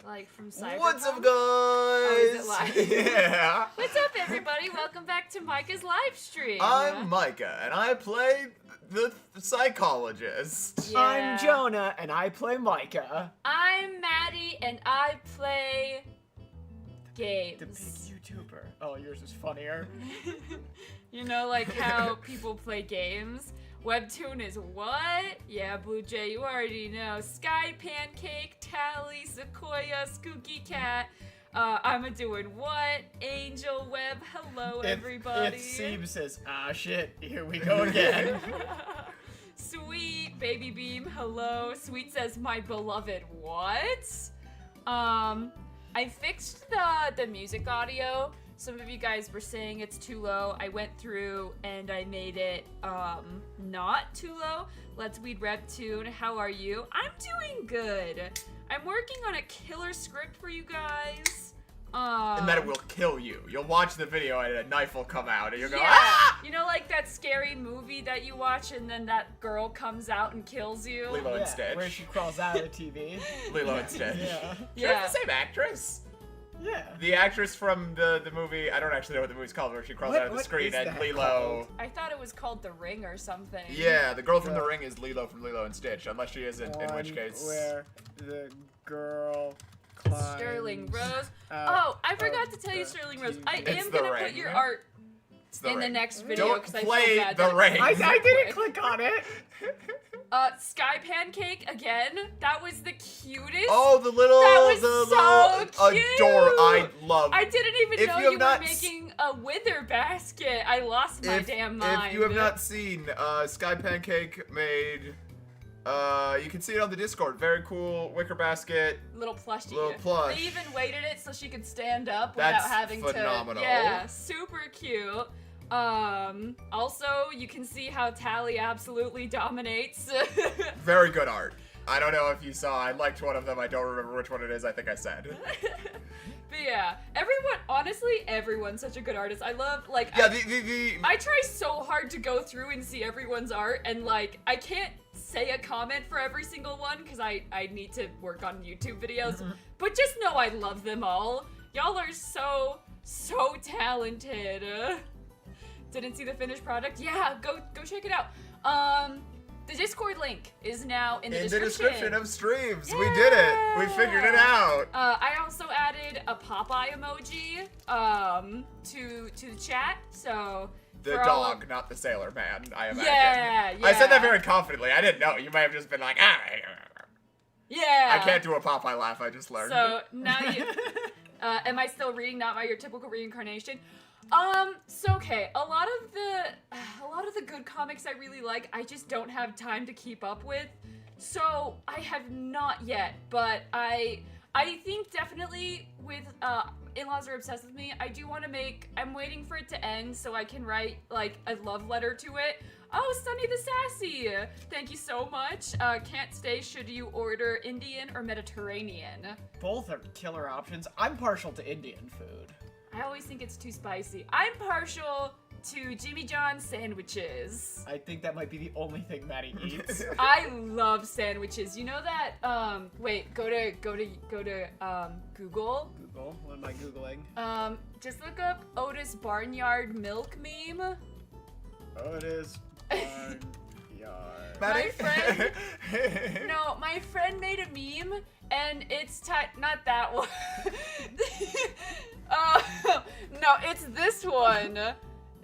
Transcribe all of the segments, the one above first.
Like from Cyberpunk? What's up, guys? Oh, is it live? Yeah. What's up, everybody? Welcome back to Micah's live stream. I'm Micah, and I play the psychologist. Yeah. I'm Jonah, and I play Micah. I'm Maddie, and I play The games. big YouTuber. Oh, yours is funnier. You know, like how people play games? Webtoon is what? Yeah, Blue Jay, you already know. Sky, Pancake, Tally, Sequoia, Skooky Cat. I'm doing what? Angel Web, hello everybody. If Seeb says, ah shit, here we go again. Sweet, Baby Beam, hello. Sweet says, my beloved what? I fixed the music audio. Some of you guys were saying it's too low. I went through and I made it not too low. Let's Weed Webtoon. How are you? I'm doing good. I'm working on a killer script for you guys. And then it will kill you. You'll watch the video and a knife will come out and you'll go, yeah. ah! You know, like that scary movie that you watch and then that girl comes out and kills you? Lilo and Stitch. Where she crawls out of the TV. Lilo and Stitch. Yeah. Yeah. Is that the same actress? Yeah. The actress from the movie, I don't actually know what the movie's called, where she crawls out of the What screen is and that Lilo. called? I thought it was called The Ring or something. Yeah, the girl from The The- Ring is Lilo from Lilo and Stitch, unless she isn't, in which One case. Where the girl climbs Sterling Rose. out Oh, I forgot of to tell you, the Sterling Rose. TV. I It's am The gonna Ring. put your art It's The in the Ring. next video Don't because I play feel bad. The that- Ring. I didn't quick. click on it. Sky Pancake again. That was the cutest. Oh, the little, That was the so little adore. I love. I didn't even If know you you, have were not making a wither basket. I lost my damn mind. If you have not seen Sky Pancake made, you can see it on the Discord. Very cool wicker basket. Little plushie. Little plush. They even weighted it so she could stand up That's without having phenomenal. to. Yeah, super cute. Also, you can see how Tally absolutely dominates. Very good art. I don't know if you saw. I liked one of them. I don't remember which one it is. I think I said. But yeah, honestly, everyone's such a good artist. I love, like, Yeah, I try so hard to go through and see everyone's art, and, like, I can't say a comment for every single one, because I need to work on YouTube videos, but just know I love them all. Y'all are so talented. Didn't see the finished product? Yeah, go check it out. The Discord link is now in the description. of streams. We did it. We figured it out. I also added a Popeye emoji to the chat, so The for all dog, not the sailor man, I imagine. Yeah. I said that very confidently. I didn't know. You may have just been like, ah. Yeah. I can't do a Popeye laugh. I just learned. So now you. Am I still reading Not My Your Typical Reincarnation? So okay, a lot of the good comics I really like, I just don't have time to keep up with. So I have not yet, but I think definitely with In-Laws Are Obsessed With Me, I do want to make. I'm waiting for it to end so I can write like a love letter to it. Oh, Sunny the Sassy! Thank you so much. Can't stay. Should you order Indian or Mediterranean? Both are killer options. I'm partial to Indian food. I always think it's too spicy. I'm partial to Jimmy John's sandwiches. I think that might be the only thing Maddie eats. I love sandwiches. You know that? Wait. Go to Google. Google. What am I Googling? Just look up Otis Barnyard Milk meme. Otis Barnyard. My friend. No, my friend made a meme, and it's not that one. No, it's this one.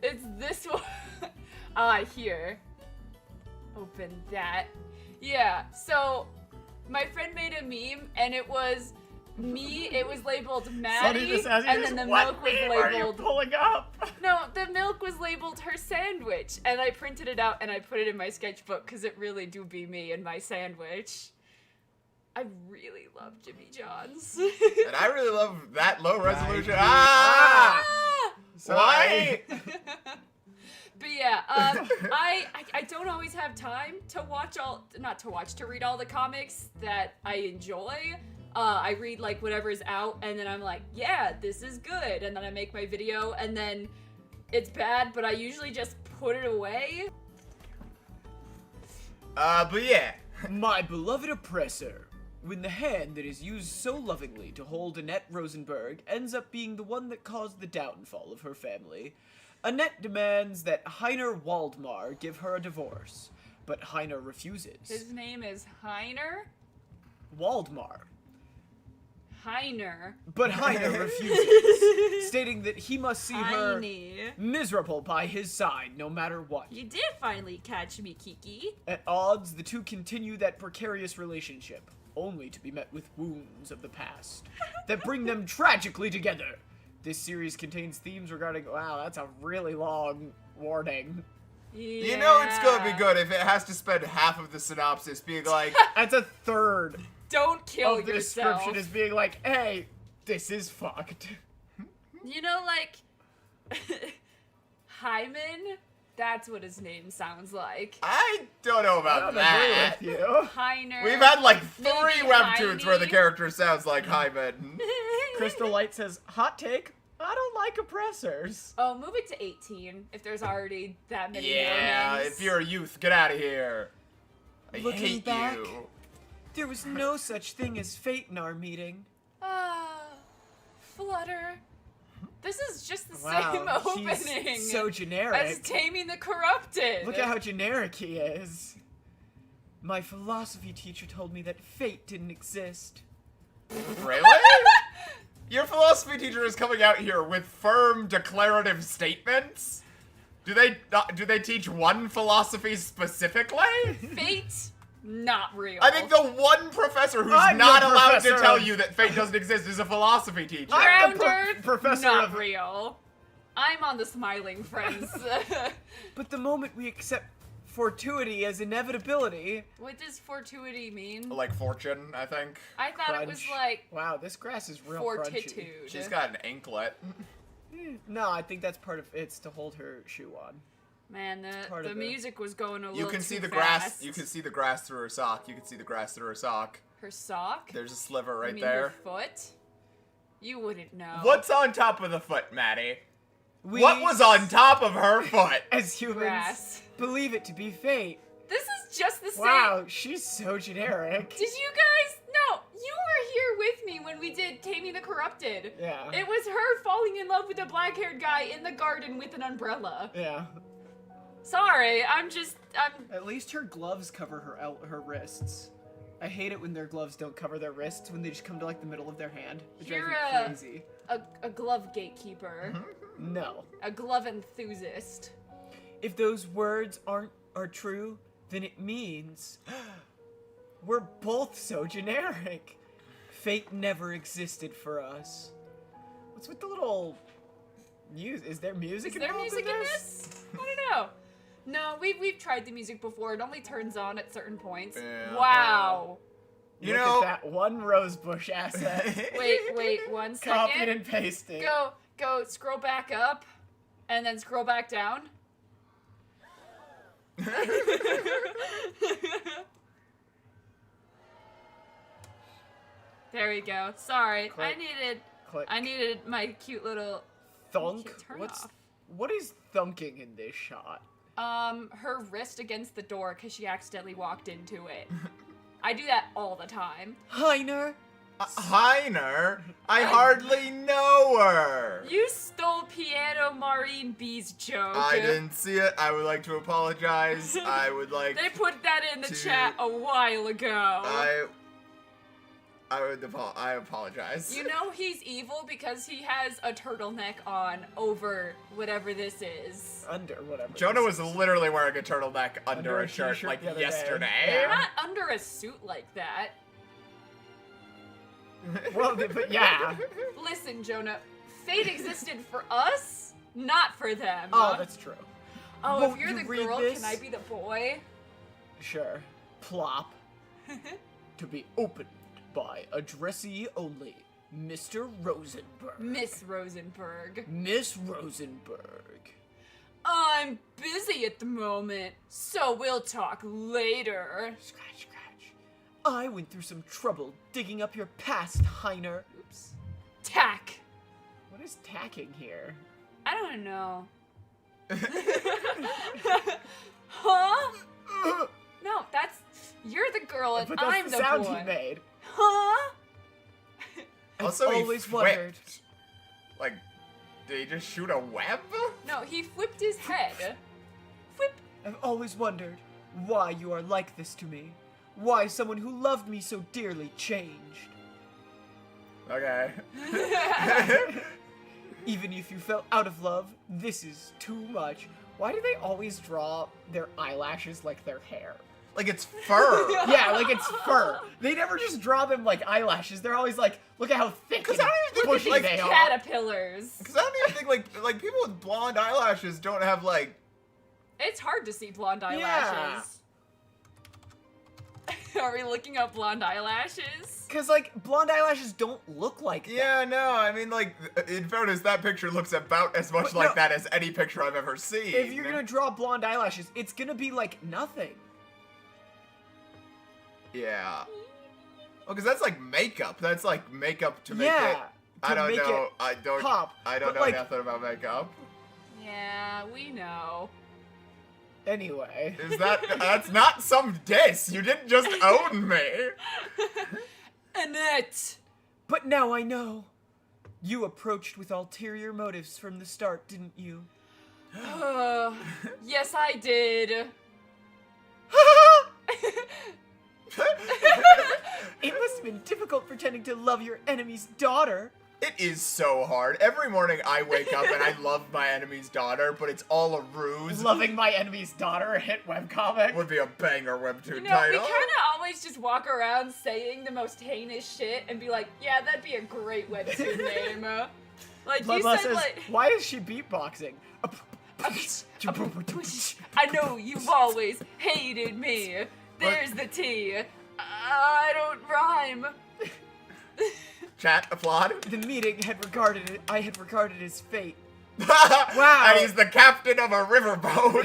It's this one. Here. Open that. Yeah, so my friend made a meme, and it was me. It was labeled Maddie, and then the milk was labeled. Are you pulling up? No, the milk was labeled her sandwich, and I printed it out and I put it in my sketchbook because it really do be me and my sandwich. I really love Jimmy John's. And I really love that low resolution. Ah! Why? But yeah, I don't always have time to to read all the comics that I enjoy. I read like whatever's out, and then I'm like, yeah, this is good, and then I make my video, and then it's bad, but I usually just put it away. But yeah. My beloved Oppressor. when the hand that is used so lovingly to hold Annette Rosenberg ends up being the one that caused the downfall of her family, Annette demands that Heiner Waldmar give her a divorce, but Heiner refuses. His name is Heiner? Waldmar. Heiner. But Heiner refuses, stating that he must see her Heine. miserable by his side no matter what. You did finally catch me, Kiki. At odds, the two continue that precarious relationship, only to be met with wounds of the past that bring them tragically together. This series contains themes regarding... Wow, that's a really long warning. Yeah. You know it's gonna be good if it has to spend half of the synopsis being like, That's a third Don't kill of the yourself. description is being like, hey, this is fucked. You know, like, Hyman? That's what his name sounds like. I don't know I about don't that. agree with you. Heiner. We've had like 3 Maybe webtoons where the Heine. character sounds like Hyman. Crystal Light says, hot take, I don't like oppressors. Oh, move it to 18 if there's already that many Yeah, warnings. if you're a youth, get out of here. I Looking hate back, you. there was no such thing as fate in our meeting. Ah, Flutter. This is just the Wow, same opening he's so as generic. Taming the Corrupted. Look at how generic he is. My philosophy teacher told me that fate didn't exist. Really? Your philosophy teacher is coming out here with firm declarative statements? Do they teach one philosophy specifically? Fate, not real. I think the one professor who's I'm not the allowed to professor tell of- you that fate doesn't exist is a philosophy teacher. I'm the Grounded, professor not of- real. I'm on the Smiling Friends. But the moment we accept fortuity as inevitability... What does fortuity mean? Like fortune, I think. I thought it was crunch. like Wow, this grass is real crunchy. fortitude. She's got an anklet. No, I think that's part of it's to hold her shoe on. Man, part the of the- music was going a little You can too see the fast. grass. You can see the grass through her sock. You can see the grass through her sock. Her sock? There's a sliver You right mean there. her foot? You wouldn't know. What's on top of the foot, Maddie? We, What was on top of her foot? as humans, Grass. believe it to be fate. This is just the same. Wow, she's so generic. Did you guys? No, you were here with me when we did Taming the Corrupted. Yeah. It was her falling in love with a black-haired guy in the garden with an umbrella. Yeah. Sorry, I'm At least her gloves cover her wrists. I hate it when their gloves don't cover their wrists, when they just come to like the middle of their hand. It drives You're me crazy. a glove gatekeeper, No. a glove enthusiast. If those words are true, then it means we're both so generic. Fate never existed for us. What's with the little music? Is there music Is there involved music in this? I don't know. No, we've tried the music before. It only turns on at certain points. Yeah. Wow. You Look know- at that one rosebush asset. Wait, 1 second. Copied and pasted. Go, scroll back up, and then scroll back down. There we go. Sorry, Click. Click. I needed my cute little Thunk? turn What's off. what is thunking in this shot? her wrist against the door because she accidentally walked into it. I do that all the time. Heiner? Heiner? I hardly know her. You stole Piano Maureen B's joke. I didn't see it. I would like to apologize. I would like. They put that in the to- chat a while ago. I apologize. You know he's evil because he has a turtleneck on over whatever this is. Under whatever. Jonah this was is. literally wearing a turtleneck under Under a a shirt t-shirt like the other day. yesterday. You're not under a suit like that. Well, but yeah. Listen, Jonah, fate existed for us, not for them. Oh, that's true. Oh, Won't if you're you the read girl, this? can I be the boy? Sure. Plop. To be opened by addressee only, Mr. Rosenberg. Miss Rosenberg. Miss Rosenberg. I'm busy at the moment, so we'll talk later. Scratch, scratch. I went through some trouble digging up your past, Heiner. Oops. Tack. What is tacking here? I don't know. Huh? No, you're the girl and But that's I'm the the sound boy. he made. Huh? Also, he always whipped. wondered. Like, did he just shoot a web? No, he flipped his head. Whip. I've always wondered why you are like this to me. Why someone who loved me so dearly changed. Okay. Even if you fell out of love, this is too much. Why do they always draw their eyelashes like their hair? Like it's fur. Yeah, like it's fur. They never just draw them like eyelashes. They're always like, look at how thick and I don't even think, bushy like, they are. Caterpillars. Because I don't even think like people with blonde eyelashes don't have like. It's hard to see blonde eyelashes. Are we looking up blonde eyelashes? Because, like, blonde eyelashes don't look like that. Yeah, no, I mean, like, in fairness, that picture looks about as much But like no. that as any picture I've ever seen. If you're gonna draw blonde eyelashes, it's gonna be, like, nothing. Yeah. Well, because that's like makeup. That's like makeup to make Yeah, it. to I don't make know. it I don't. pop. I don't But, know like, nothing about makeup. Yeah, we know. Anyway. Is that? That's not some diss. You didn't just own me. Annette! But now I know. You approached with ulterior motives from the start, didn't you? Yes, I did. It must have been difficult pretending to love your enemy's daughter. It is so hard. Every morning I wake up and I love my enemy's daughter, but it's all a ruse. Loving my enemy's daughter, a hit webcomic. Would be a banger webtoon You know, title. we kind of always just walk around saying the most heinous shit and be like, yeah, that'd be a great webtoon name. Like, you Bloodlust said, says, like... why is she beatboxing? I know you've always hated me. There's the tea. I don't rhyme. Chat, applaud. The meeting I had regarded as fate. Wow. And he's the captain of a riverboat.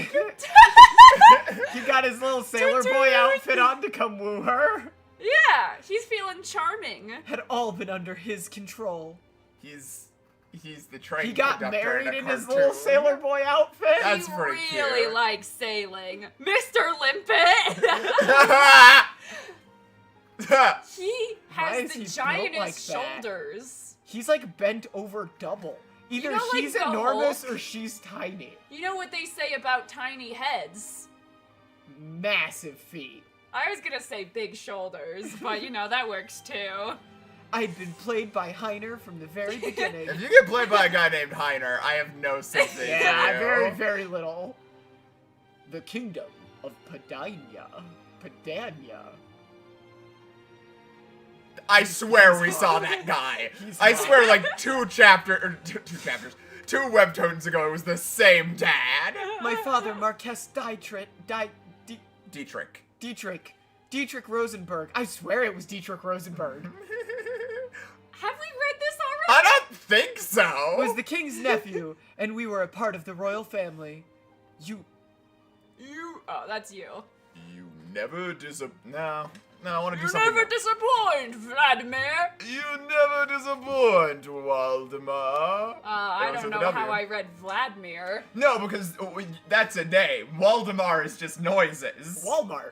He got his little sailor boy outfit on to come woo her. Yeah, he's feeling charming. Had all been under his control. He's the train He got conductor married a in his cartoon. little sailor boy outfit. That's he pretty really cute. likes sailing. Mr. Limpet! He Why has is he the built giantest like that? shoulders. He's like bent over double. Either know, like he's the enormous Hulk? or she's tiny. You know what they say about tiny heads? Massive feet. I was gonna say big shoulders, but you know, that works too. I'd been played by Heiner from the very beginning. If you get played by a guy named Heiner, I have no sympathy Yeah, for you. very, very little. The kingdom of Padania. I swear we saw that guy. He's I hot. swear, like two webtoons ago, it was the same dad. My father, Marquess Dietrich Rosenberg. I swear it was Dietrich Rosenberg. Have we read this I already? don't think so. Was the king's nephew, and we were a part of the royal family. Oh, that's you. You never No, I want to do You something. never disappoint, Vladimir. You never disappoint, Waldemar. I was don't with know a how W. I read Vladimir. No, because that's a name. Waldemar is just noises. Walmart.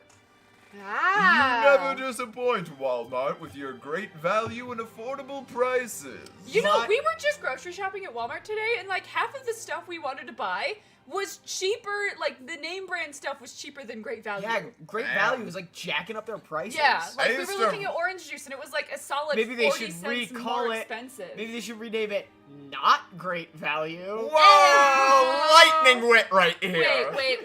Ah. You never disappoint, Walmart, with your great value and affordable prices. You know, My- we were just grocery shopping at Walmart today, and like half of the stuff we wanted to buy was cheaper. Like the name brand stuff was cheaper than Great Value. Yeah, Great Damn. Value is like jacking up their prices. Yeah, I like we used were to- looking at orange juice, and it was like a solid Maybe they 40 should cents recall more it. expensive. Maybe they should rename it Not Great Value. Whoa! Lightning wit right here. Wait.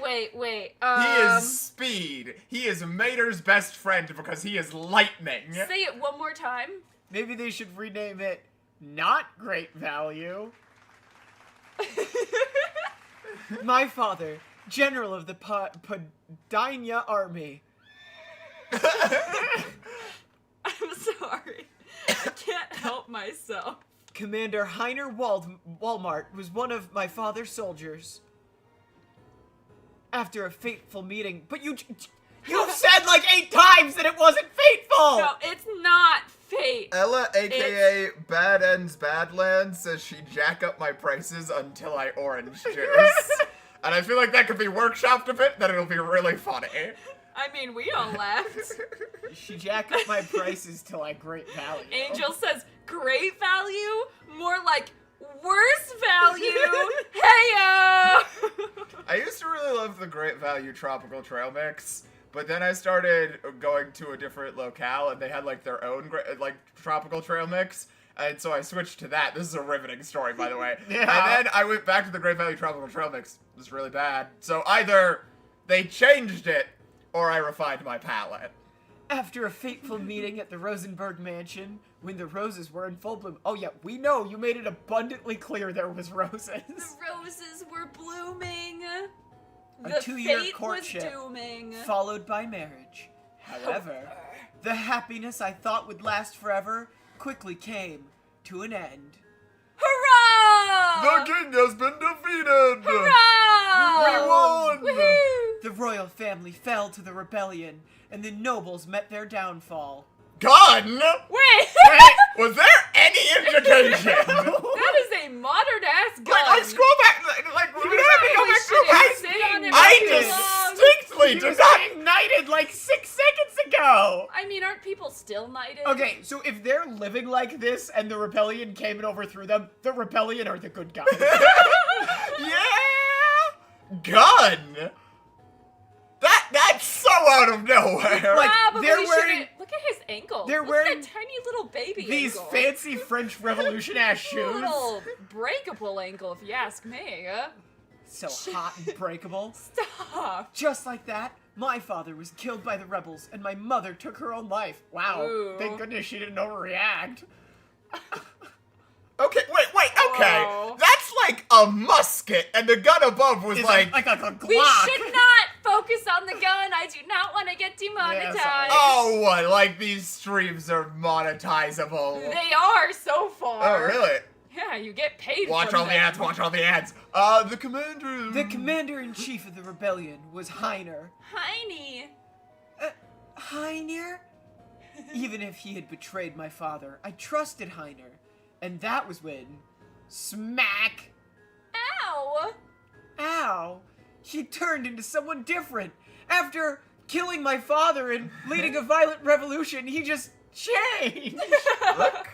He is speed. He is Mater's best friend because he is lightning. Say it one more time. Maybe they should rename it Not Great Value. My father, general of the Padania army. I'm sorry. I can't help myself. Commander Heiner Walmart was one of my father's soldiers. After a fateful meeting, but you've said like 8 times that it wasn't fateful! No, it's not fate. Ella, aka Bad Ends Badlands, says she jack up my prices until I orange juice. And I feel like that could be workshopped a bit, then it'll be really funny. I mean, we all left. She jack up my prices to like great value. Angel says, great value? More like, worse value? Heyo! I used to really love the Great Value Tropical Trail Mix, but then I started going to a different locale, and they had like their own tropical trail mix, and so I switched to that. This is a riveting story, by the way. Yeah. And then I went back to the Great Value Tropical Trail Mix. It was really bad. So either they changed it, or I refined my palate. After a fateful meeting at the Rosenberg mansion, when the roses were in full bloom. Oh yeah, we know you made it abundantly clear there was roses. The roses were blooming. A The 2-year fate courtship, was dooming. followed by marriage. However, the happiness I thought would last forever quickly came to an end. Hurrah! The king has been defeated! Hurrah! We won! Woohoo! The royal family fell to the rebellion, and the nobles met their downfall. Gun? Wait! Was there any indication? That is a modern ass gun. Like, scroll back, like, we don't have to go back through Holy high shit, sit on it I for distinctly He did was not. ignited like 6 seconds ago! I mean, aren't people still knighted? Okay, so if they're living like this and the rebellion came and overthrew them, the rebellion are the good guys. Yeah! Gun! That's so out of nowhere! Like, Probably they're wearing- shouldn't- Look at his ankle. they're Look wearing at that tiny little baby These ankle. fancy French Revolution ass shoes. Little breakable ankle, if you ask me. So hot and breakable. Stop. Just like that, my father was killed by the rebels, and my mother took her own life. Wow, Ooh. thank goodness she didn't overreact. Okay, wait, okay. Whoa. That's like a musket, and the gun above was It's like... like a Glock. We should not focus on the gun. I do not want to get demonetized. sorry. Oh, what? Like these streams are monetizable. They are so far. Oh, really? Yeah, you get paid Watch from all the them. ads, watch all the ads. The commander... The commander-in-chief of the rebellion was Heiner. Heiny. Heiner? Even if he had betrayed my father, I trusted Heiner. And that was when... Smack! Ow. Ow! He turned into someone different. After killing my father and leading a violent revolution, he just changed. Look.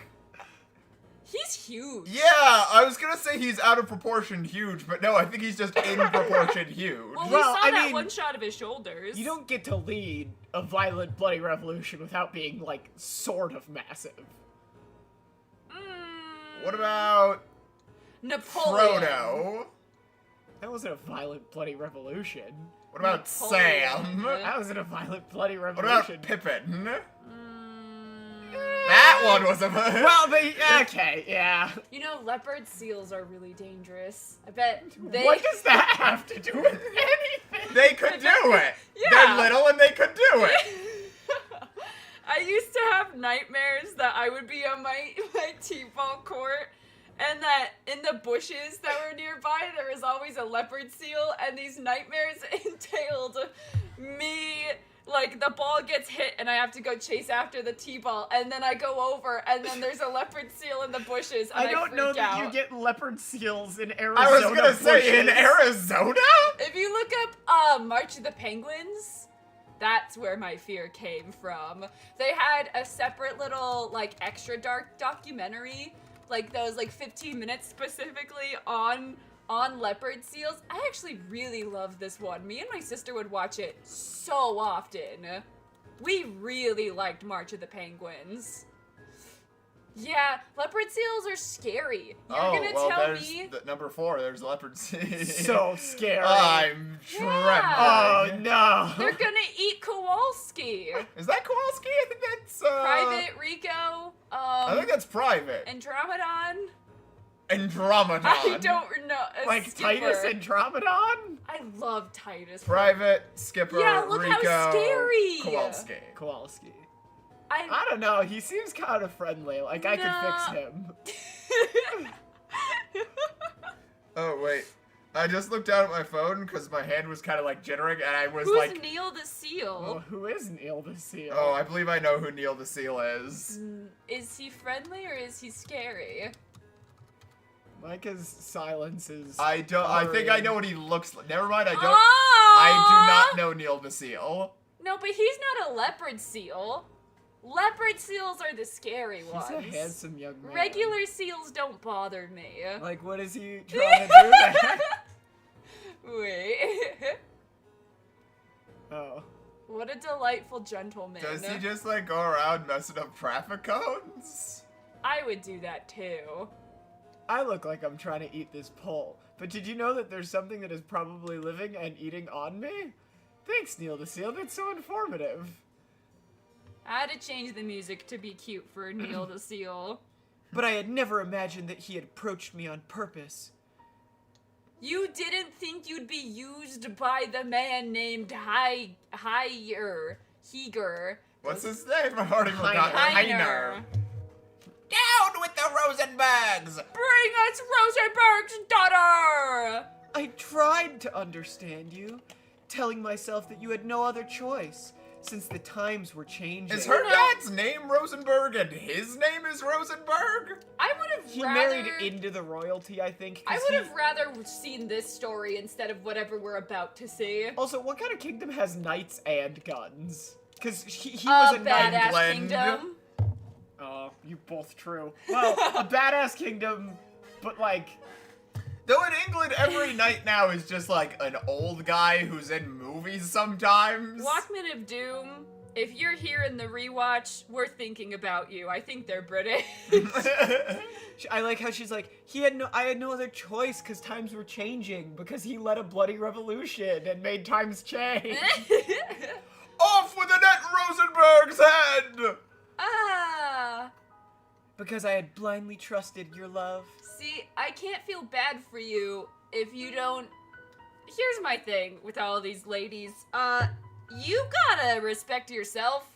He's huge. Yeah, I was gonna say he's out of proportion huge, but no, I think he's just in proportion huge. Well, we Well, saw I that mean, one shot of his shoulders. You don't get to lead a violent, bloody revolution without being, like, sort of massive. What about Napoleon. Frodo? That wasn't a violent, bloody revolution. What about Napoleon. Sam? That wasn't a violent, bloody What revolution. about Pippin? Mm, That one was a... Well, okay, yeah. You know, leopard seals are really dangerous. I bet they. What does that have to do with anything? They could do it. Yeah. They're little and they could do it. I used to have nightmares that I would be on my t-ball court, and that in the bushes that were nearby, there was always a leopard seal, and these nightmares entailed me, like, the ball gets hit, and I have to go chase after the t-ball, and then I go over, and then there's a leopard seal in the bushes, and I don't know freak that out. you get leopard seals in Arizona. I was gonna say, in bushes. Arizona? If you look up March of the Penguins, that's where my fear came from. They had a separate little, like, extra dark documentary, like those, like, 15 minutes specifically on leopard seals. I actually really love this one. Me and my sister would watch it so often. We really liked March of the Penguins. Yeah, leopard seals are scary. You're gonna tell there's me? number 4, there's leopard sea. So scary. I'm trembling. Oh no. They're gonna eat Kowalski. Is that Kowalski? I think that's, Private Rico, I think that's Private. Andromedon. Andromedon. I don't know. Like Skipper. Titus Andromedon? I love Titus. Private, Skipper, Yeah, look how Rico, scary. Kowalski. Kowalski. I I don't know, he seems kind of friendly. Like, I could fix him. Oh, wait. I just looked down at my phone because my hand was kind of like jittering and I was Who's like... Neil the Seal? Well, who is Neil the Seal? Oh, I believe I know who Neil the Seal is. Is he friendly or is he scary? Micah's silence is... I think I know what he looks like. Never mind, I don't... Oh! I do not know Neil the Seal. No, but he's not a leopard seal. Leopard seals are the scary ones. He's a handsome young man. Regular seals don't bother me. Like, what is he trying to do there? Wait. Oh. What a delightful gentleman. Does he just, like, go around messing up traffic cones? I would do that too. I look like I'm trying to eat this pole, but did you know that there's something that is probably living and eating on me? Thanks, Neil the Seal. That's so informative. I had to change the music to be cute for Neil the Seal. But I had never imagined that he had approached me on purpose. You didn't think you'd be used by the man named Heger. What's his name? I've already forgotten. Heiner. Down with the Rosenbergs! Bring us Rosenberg's daughter! I tried to understand you, telling myself that you had no other choice, since the times were changing. Is her dad's name Rosenberg and his name is Rosenberg? I would have He rather... married into the royalty, I think. I 'cause would have rather seen this story instead of whatever we're about to see. Also, what kind of kingdom has knights and guns? Because he was a knight. badass England. kingdom. Oh, you both true. Well, a badass kingdom, but like... Though in England, every knight now is just like an old guy who's in movies sometimes. Walkman of Doom, if you're here in the rewatch, we're thinking about you. I think they're British. I like how she's like, I had no other choice because times were changing, because he led a bloody revolution and made times change. Off with the net Rosenberg's head! Ah. Because I had blindly trusted your love. See, I can't feel bad for you if you don't... Here's my thing with all these ladies. You gotta respect yourself.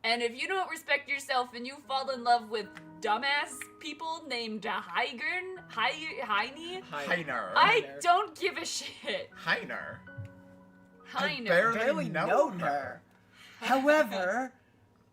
And if you don't respect yourself and you fall in love with dumbass people named Heine, Heiner. I don't give a shit. Heiner. Heiner. barely know her. However,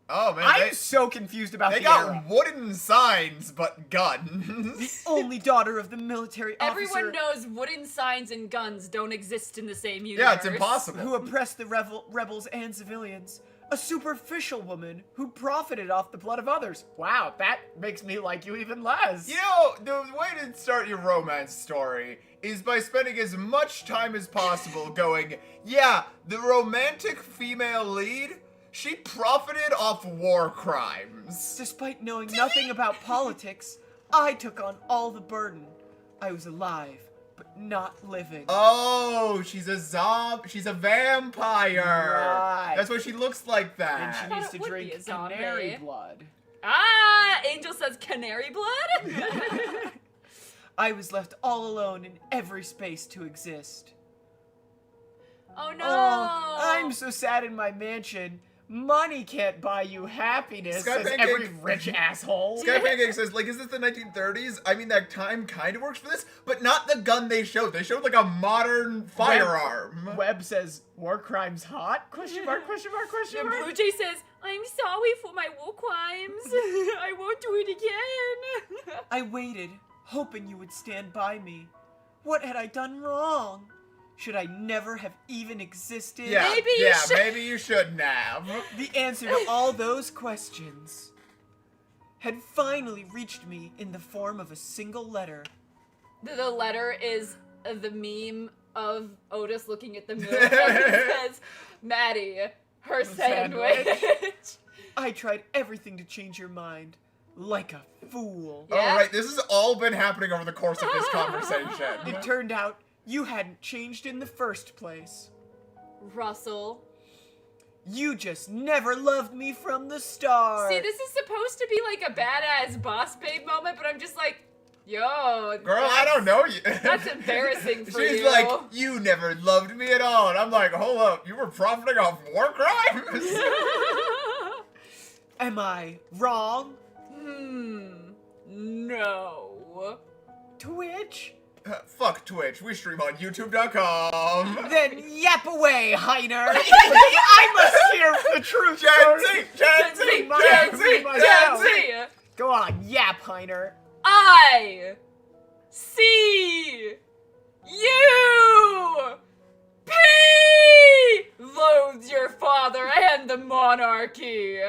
Oh man, I'm so confused about they the got era. wooden signs but The guns. only daughter of the military Everyone officer knows wooden signs and guns don't exist in the same universe. Yeah, it's impossible. who oppressed the rebels and civilians. A superficial woman who profited off the blood of others. Wow, that makes me like you even less. You know, the way to start your romance story is by spending as much time as possible going, yeah, the romantic female lead, she profited off war crimes. Despite knowing nothing about politics, I took on all the burden. I was alive, but not living. Oh, she's a zombie. She's a vampire. Right. That's why she looks like And that. she thought needs it to would drink be a zombie. canary blood. Ah, Angel says canary blood? I was left all alone in every space to exist. Oh no! Oh, I'm so sad in my mansion. Money can't buy you happiness, Sky says Pancake- every rich asshole. Sky Pancake says, like, is this the 1930s? I mean, that time kind of works for this, but not the gun they showed. They showed, like, a modern firearm. Webb says, war crimes hot? Question mark, question mark, question And mark. Blue Jay says, I'm sorry for my war crimes. I won't do it again. I waited, hoping you would stand by me. What had I done wrong? Should I never have even existed? Yeah, Maybe you should- maybe you shouldn't have. The answer to all those questions had finally reached me in the form of a single letter. The letter is the meme of Otis looking at the moon. It says, Maddie, her sandwich. I tried everything to change your mind, like a fool. Yeah. All right, this has all been happening over the course of this conversation. It turned out you hadn't changed in the first place. Russell. You just never loved me from the start. See, this is supposed to be like a badass boss babe moment, but I'm just like, yo. Girl, I don't know you. That's embarrassing for She's you. like, you never loved me at all. And I'm like, hold up, you were profiting off war crimes? Am I wrong? No. Twitch? Fuck Twitch, we stream on YouTube.com. Then yap away, Heiner. I must hear the truth. Gen first. Z, Gen Z, My Gen house, Z, my Gen house. Z. Go on, yap, Heiner. I see you. P loathes your father and the monarchy.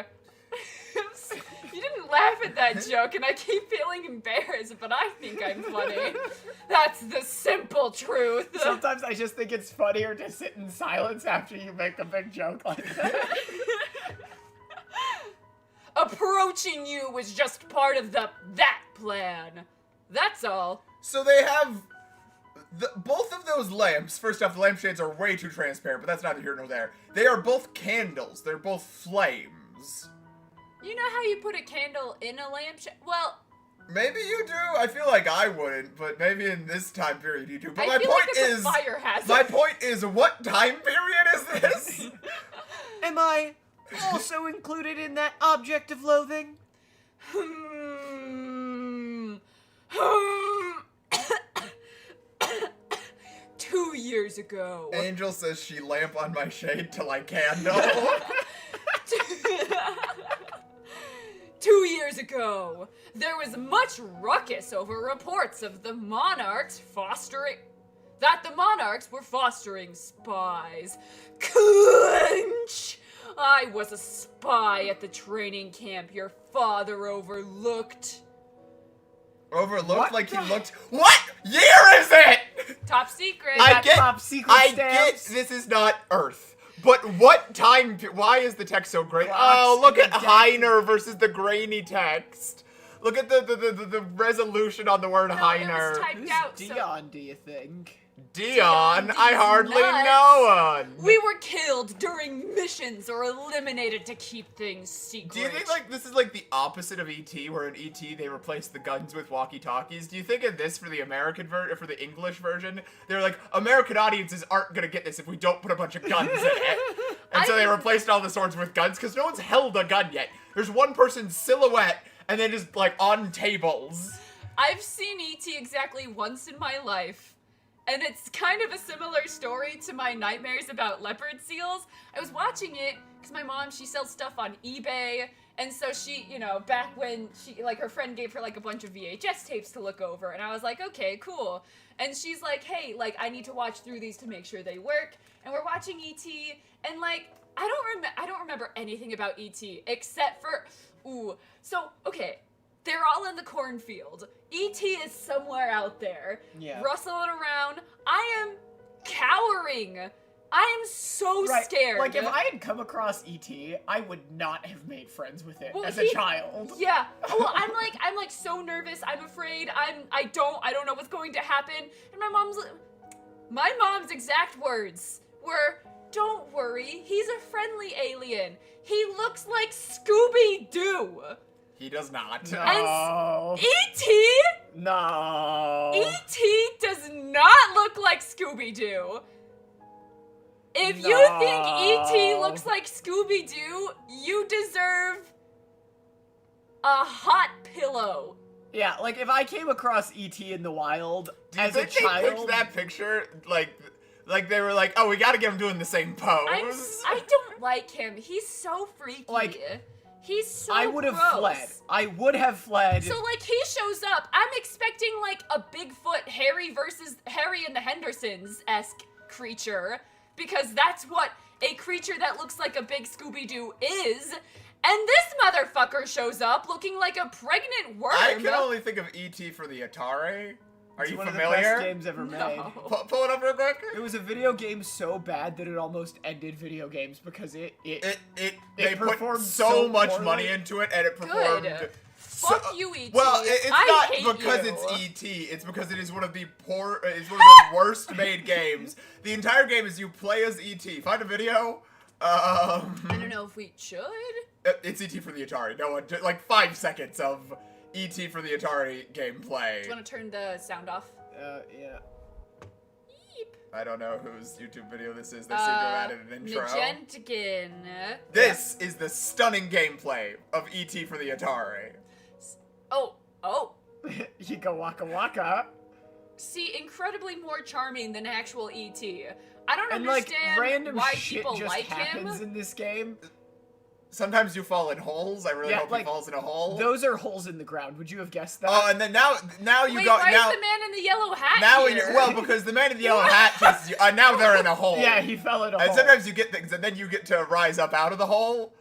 You didn't laugh at that joke, and I keep feeling embarrassed, but I think I'm funny. That's the simple truth. Sometimes I just think it's funnier to sit in silence after you make a big joke like that. Approaching you was just part of that plan. That's all. So they have both of those lamps. First off, the lampshades are way too transparent, but that's neither here nor there. They are both candles. They're both flames. You know how you put a candle in a lampshade? Well, maybe you do. I feel like I wouldn't, but maybe in this time period you do. But I feel like it's a fire hazard. My point is, what time period is this? Am I also included in that object of loathing? 2 years ago. Angel says she lamp on my shade till I candle. 2 years ago, there was much ruckus over reports of the monarchs were fostering spies. Clinch! I was a spy at the training camp your father overlooked. Overlooked What like he the- looked. What year is it? Top secret. I get. top secret I stamps. get. This is not Earth. But what time? Why is the text so great? Clocks Oh, look and at the Heiner versus the grainy text. Look at the resolution on the word No, it Heiner. was typed Who's out. so- Dion, do you think? Dion, I these hardly nuts. know one. We were killed during missions or eliminated to keep things secret. Do you think like this is like the opposite of ET, where in ET they replaced the guns with walkie-talkies? Do you think in this, for the American version, for the English version, they're like, American audiences aren't gonna get this if we don't put a bunch of guns in it, and so they replaced all the swords with guns because no one's held a gun yet. There's one person's silhouette, and then just like on tables. I've seen ET exactly once in my life. And it's kind of a similar story to my nightmares about leopard seals. I was watching it because my mom, she sells stuff on eBay. And so she, you know, back when she, like, her friend gave her, like, a bunch of VHS tapes to look over. And I was like, okay, cool. And she's like, hey, like, I need to watch through these to make sure they work. And we're watching ET. And, like, I don't remember anything about ET except for, okay. They're all in the cornfield. E.T. is somewhere out there, rustling around. I am cowering. I am so scared. Like, if I had come across E.T., I would not have made friends with it as a child. Yeah. Well, I'm like so nervous. I'm afraid. I don't know what's going to happen. And my mom's exact words were, "Don't worry. He's a friendly alien. He looks like Scooby-Doo." He does not. No. E.T. No. E.T. does not look like Scooby-Doo. If you think E.T. looks like Scooby-Doo, you deserve a hot pillow. Yeah, like if I came across E.T. in the wild as a They picked child, that picture like they were like, oh, we gotta get him doing the same pose. I don't like him. He's so freaky. Like, he's so I would have gross. fled. I would have fled. So, like, he shows up. I'm expecting, like, a Bigfoot Harry versus Harry and the Hendersons-esque creature. Because that's what a creature that looks like a big Scooby-Doo is. And this motherfucker shows up looking like a pregnant worm. I can only think of E.T. for the Atari. Are It's you one familiar? of the best games ever made. No. Pull it up real quick. It was a video game so bad that it almost ended video games because they They put performed so so much poorly. money into it, and it performed. Good. So, Fuck you, E.T. Well, it's I not hate because you. it's E.T. It's because it is one of the it's one of the worst made games. The entire game is you play as E.T. Find a video. I don't know if we should. It's E.T. for the Atari. No one, like 5 seconds of E.T. for the Atari gameplay. Do you want to turn the sound off? Yeah. Beep. I don't know whose YouTube video this is. They seem to have added an intro. Magentican. This is the stunning gameplay of E.T. for the Atari. Oh. You go waka waka. See, incredibly more charming than actual E.T. I don't And like understand random why shit people just like happens him. in this game. Sometimes you fall in holes. I really Yeah, hope like, he falls in a hole. Those are holes in the ground. Would you have guessed that? Oh, and then now you Wait, go why now. is the man in the yellow hat Now here? well, because the man in the yellow hat just now they're in a hole. Yeah, he fell in a And hole. sometimes you get things, and then you get to rise up out of the hole.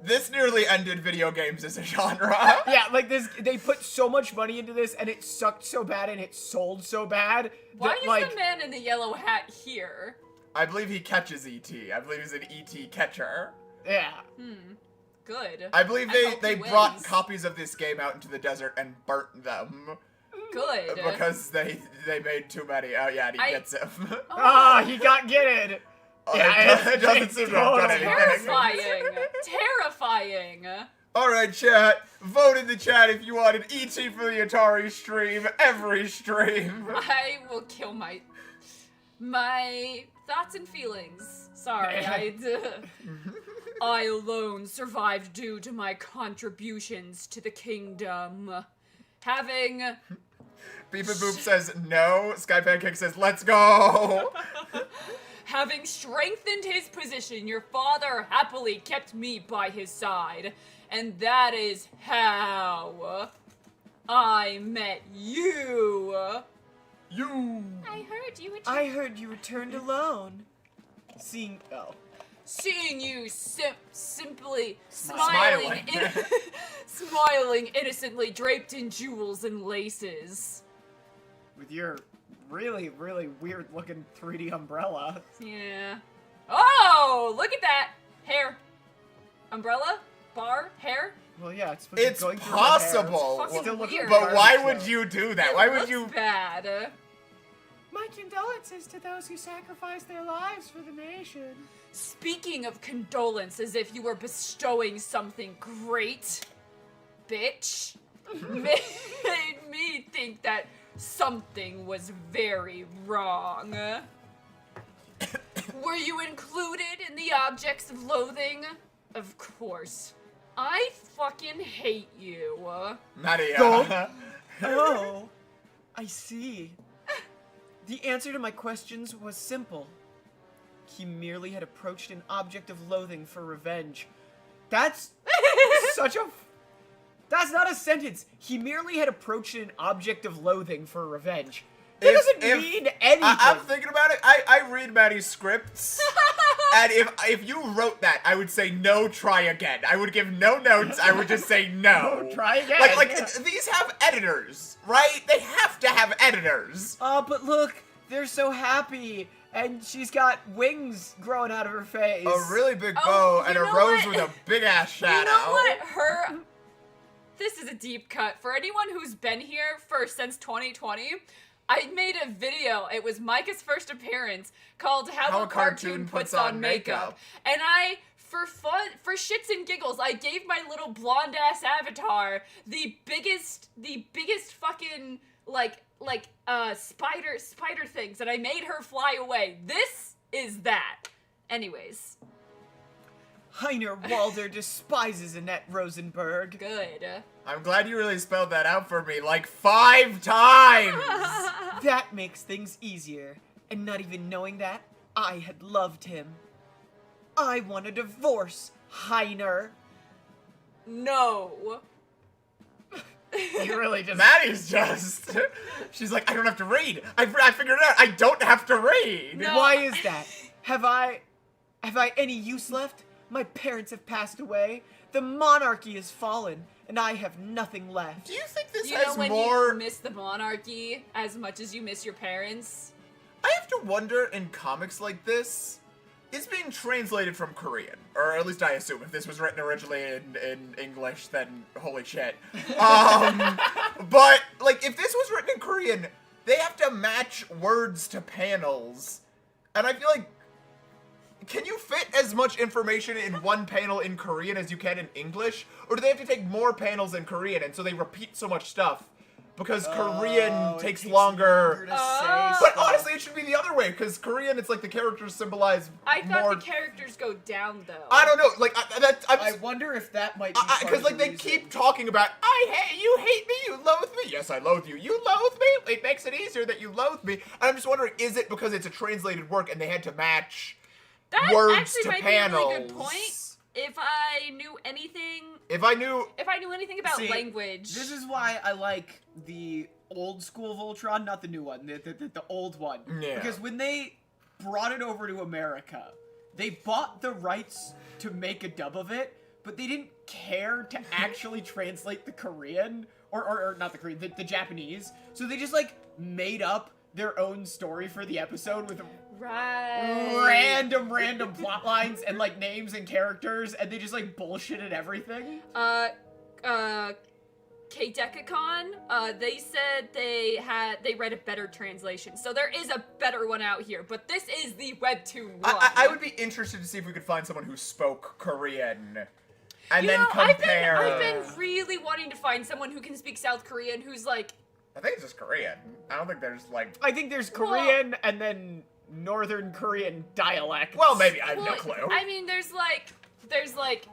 This nearly ended video games as a genre. Yeah, like this, they put so much money into this, and it sucked so bad, and it sold so bad. Why that, is like, the man in the yellow hat here? I believe he catches E.T. I believe he's an E.T. catcher. Yeah. Good. I believe I hope they he brought wins. copies of this game out into the desert and burnt them Good. because they made too many. Oh yeah, and he gets him. Ah, he got get it. It doesn't seem to have done anything. Terrifying. Terrifying. Alright, chat. Vote in the chat if you wanted E.T. for the Atari stream, every stream. I will kill my thoughts and feelings. Sorry, I alone survived due to my contributions to the kingdom. Having Beep and Boop says no. Sky Pancake says let's go. Having strengthened his position, your father happily kept me by his side. And that is how I met you. You. I heard you returned alone. Seeing Seeing you simply Smiling. smiling innocently draped in jewels and laces. with your really, really weird looking 3D umbrella. Yeah. Oh, look at that hair. Umbrella, bar, hair. Well, yeah, it's supposed to be It's going through her hair. possible. It's fucking Still looking weird. But why garbage, would though. you do that? It Why would looks you? bad. My condolences to those who sacrificed their lives for the nation. Speaking of condolence, as if you were bestowing something great, bitch, made me think that something was very wrong. Were you included in the objects of loathing? Of course. I fucking hate you. Maddie. Oh, I see. The answer to my questions was simple. He merely had approached an object of loathing for revenge. That's such a... That's not a sentence. He merely had approached an object of loathing for revenge. That doesn't mean anything. I'm thinking about it. I read Maddie's scripts, and if you wrote that, I would say no, try again. I would give no notes. I would just say no. Try again. Like yeah. these have editors, right? They have to have editors. Oh, but look, they're so happy, and she's got wings growing out of her face. A really big Oh, bow and you a know rose what? with a big ass shadow. You know what? This is a deep cut. For anyone who's been here since 2020, I made a video. It was Micah's first appearance called How a Cartoon Puts on Makeup. And I, for fun, for shits and giggles, I gave my little blonde ass avatar the biggest fucking spider things, and I made her fly away. This is that. Anyways, Heiner Walder despises Annette Rosenberg. good. I'm glad you really spelled that out for me like 5 times. That makes things easier. And not even knowing that, I had loved him. I want a divorce, Heiner. No. You really just... Maddie's just... She's like, I don't have to read. I figured it out. I don't have to read. No. Why is that? Have I any use left? My parents have passed away. The monarchy has fallen, and I have nothing left. Do you think this You know has when more... you miss the monarchy as much as you miss your parents? I have to wonder in comics like this, it's being translated from Korean. Or at least I assume. If this was written originally in English, then holy shit. But, like, if this was written in Korean, they have to match words to panels. And I feel like, can you fit as much information in one panel in Korean as you can in English? Or do they have to take more panels in Korean, and so they repeat so much stuff? Because Korean it takes longer. to say Oh. But stuff. honestly, it should be the other way, because Korean, it's like the characters symbolize I thought more... the characters go down though. I don't know, like, I wonder if that might be because, like, they keep talking about, you hate me, you loathe me. Yes, I loathe you. You loathe me? It makes it easier that you loathe me. And I'm just wondering, is it because it's a translated work and they had to match that words actually to might panels? be a really good point. if I knew anything If I knew about See, language. This is why I like the old school Voltron, not the new one, the old one. Yeah. Because when they brought it over to America, they bought the rights to make a dub of it, but they didn't care to actually translate the Korean, or not the Korean, the Japanese. So they just, like, made up their own story for the episode with random plot lines and, like, names and characters, and they just, like, bullshitted everything. K-Decacon, they said they read a better translation. So there is a better one out here, but this is the Webtoon one. I would be interested to see if we could find someone who spoke Korean. And You then know, compare. I've been really wanting to find someone who can speak South Korean who's like... I think it's just Korean. I don't think there's, like... I think there's Korean and then Northern Korean dialect. Well, maybe. I have no clue. I mean, there's like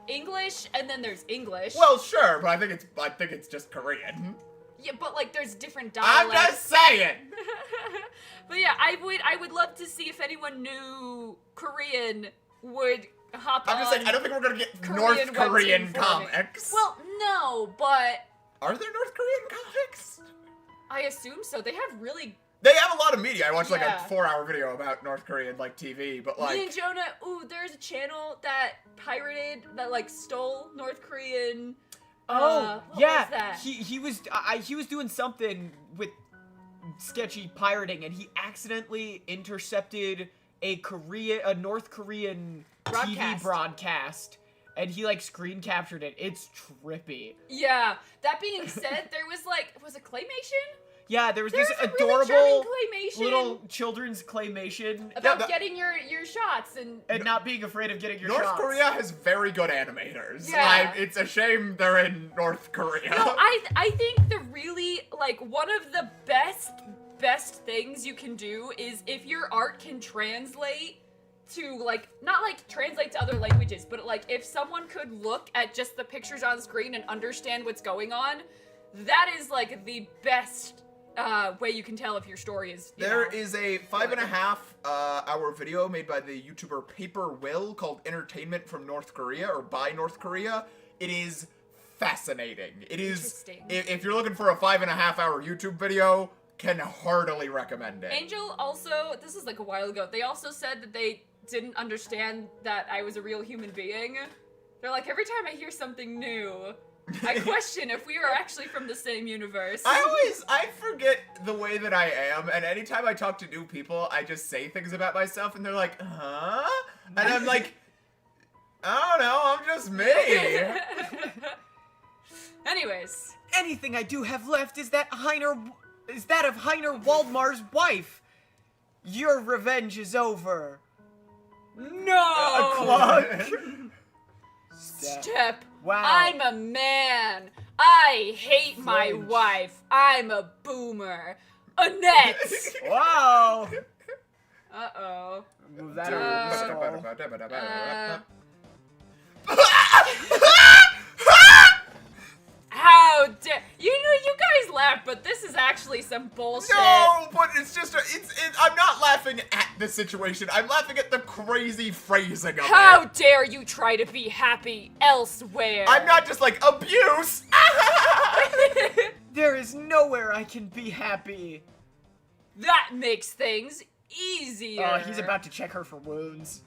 English, and then there's English. Well, sure, but I think it's just Korean. Yeah, but like there's different I'm dialects. just saying! But yeah, I would love to see if anyone knew Korean would hop on. I'm just saying, I don't think we're gonna get Korean North Korean Webtoon for me. comics. Well, no, but Are there North Korean comics? I assume so. They have really... They have a lot of media. I watched like Yeah. a 4-hour video about North Korean like TV, but like... Me and Jonah, there's a channel that like stole North Korean... what was that? He was doing something with sketchy pirating, and he accidentally intercepted a North Korean TV broadcast, and he like screen captured it. It's trippy. Yeah. That being said, there was it claymation? Yeah, there was this a really adorable charming claymation little children's claymation about getting your shots and not being afraid of getting your North shots. Korea has very good animators. Yeah. It's a shame they're in North Korea. No, I think the really one of the best things you can do is if your art can translate to not translate to other languages, but if someone could look at just the pictures on screen and understand what's going on, that is the best way you can tell if your story is There is a 5.5 hour video made by the YouTuber Paper Will called Entertainment from North Korea, or by North Korea. It is fascinating. It is, Interesting. if you're looking for a 5.5 hour YouTube video, can heartily recommend it. Angel also, this is a while ago, they also said that they didn't understand that I was a real human being. They're like, every time I hear something new, I question if we are actually from the same universe. I forget the way that I am, and anytime I talk to new people, I just say things about myself, and they're like, huh? And I'm like, I don't know, I'm just me. Anyways. Anything I do have left is that of Heiner Waldmar's wife. Your revenge is over. No! Cluck. Step. Wow. I'm a man. I hate my wife. I'm a boomer. Annette. Wow. Uh-oh. Move that over the How dare you guys laugh, but this is actually some bullshit. No, but it's just, I'm not laughing at the situation. I'm laughing at the crazy phrasing of How it. dare you try to be happy elsewhere? I'm not just like, abuse! There is nowhere I can be happy. That makes things easier. Oh, he's about to check her for wounds.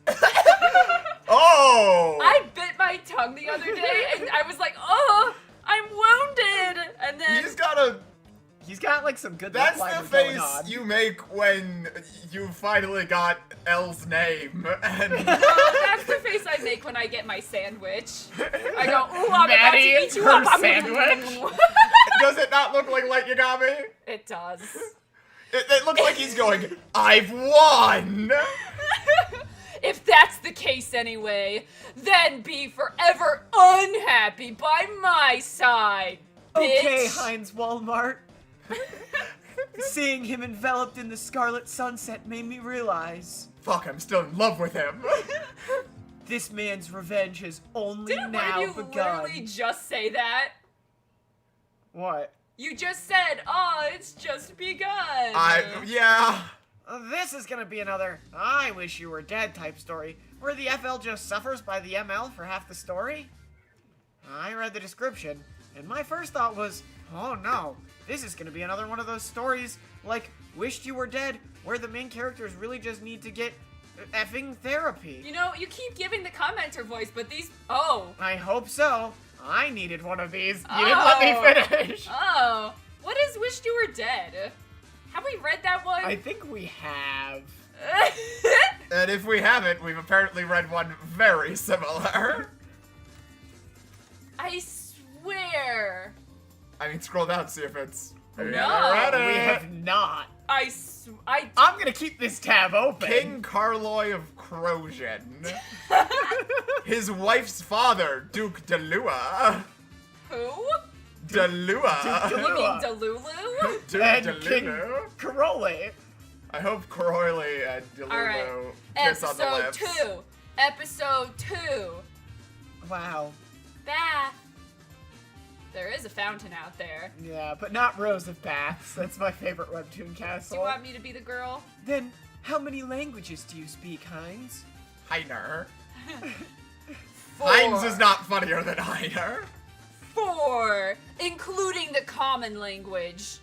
Oh! I bit my tongue the other day, and I was like, oh, I'm wounded! And then... He's got like some good That's lip the liner going face on. you make when you finally got Elle's name. And That's the face I make when I get my sandwich. I go, ooh, I'm Maddie, about to eat you her up. sandwich. does it not look like Light Yagami? It does. It looks like he's going, I've won! If that's the case anyway, then be forever unhappy by my side, bitch. Okay, Heinz Walmart. Seeing him enveloped in the scarlet sunset made me realize Fuck, I'm still in love with him. this man's revenge has only Didn't one now of you begun. literally just say that? What? You just said, oh, it's just begun. Yeah. This is gonna be another I wish you were dead type story, where the FL just suffers by the ML for half the story? I read the description, and my first thought was, oh no, this is gonna be another one of those stories like Wished You Were Dead, where the main characters really just need to get effing therapy. You know, you keep giving the commenter voice, but these... Oh. I hope so. I needed one of these. You didn't let me finish. Oh. What is Wished You Were Dead? Have we read that one? I think we have. And if we haven't, we've apparently read one very similar. I swear. I mean, scroll down, see if it's... No. We have not. I'm gonna keep this tab open. King Carloy of Crozian. His wife's father, Duke Delua. Who? Delua. You mean Delulu? Duke And Delulu. King Caroli. I hope Coroily and Delulu Alright. kiss on the Episode lips. 2. Episode 2. Wow. Bath. There is a fountain out there. Yeah, but not Rose of Baths. That's my favorite webtoon castle. Do you want me to be the girl? Then, how many languages do you speak, Heinz? Heiner. 4. Heinz is not funnier than Heiner. 4, including the common language.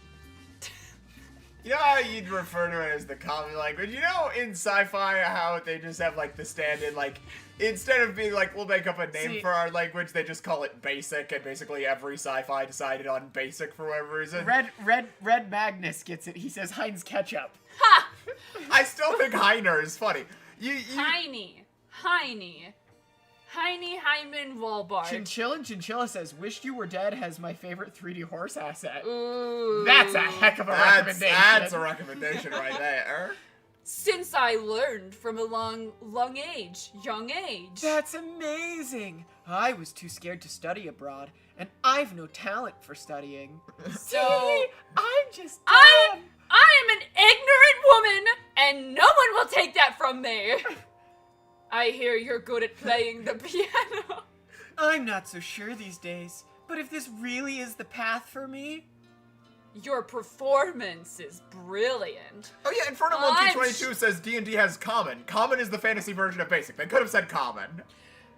You know how you'd refer to it as the common language? You know in sci-fi how they just have like the stand-in, like, instead of being like, we'll make up a name for our language, they just call it basic, and basically every sci-fi decided on basic for whatever reason. Red Magnus gets it. He says Heinz ketchup. Ha! I still think Heiner is funny. Heine. Hyman Volbart. Chinchilla says, Wished You Were Dead has my favorite 3D horse asset. Ooh. That's a heck of a recommendation. That's a recommendation right there. Since I learned from a young age. That's amazing. I was too scared to study abroad, and I've no talent for studying. So I'm just I dumb. am an ignorant woman, and no one will take that from me. I hear you're good at playing the piano. I'm not so sure these days, but if this really is the path for me... Your performance is brilliant. Oh yeah, Inferno Monkey 22 says D&D has common. Common is the fantasy version of basic. They could have said common.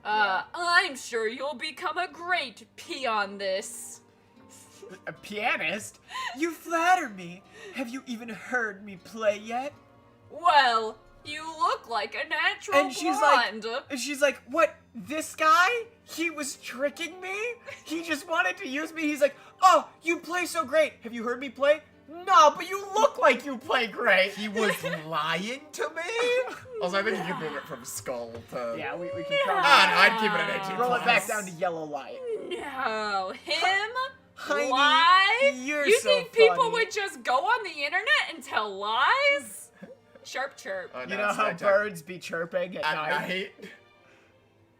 I'm sure you'll become a great peon this. A pianist? You flatter me. Have you even heard me play yet? Well, you look like a natural And she's like, what, this guy? He was tricking me? He just wanted to use me? He's like, oh, you play so great. Have you heard me play? No, but you look like you play great. He was lying to me? Also, I think you can move it from skull to... Yeah, we can probably... I'd keep it at 18 roll it back plus. down to yellow light. No, him? Heine, Lie? you're You so think people funny. would just go on the internet and tell lies? Chirp chirp. Oh, no, You know it's how nighttime. birds be chirping at night?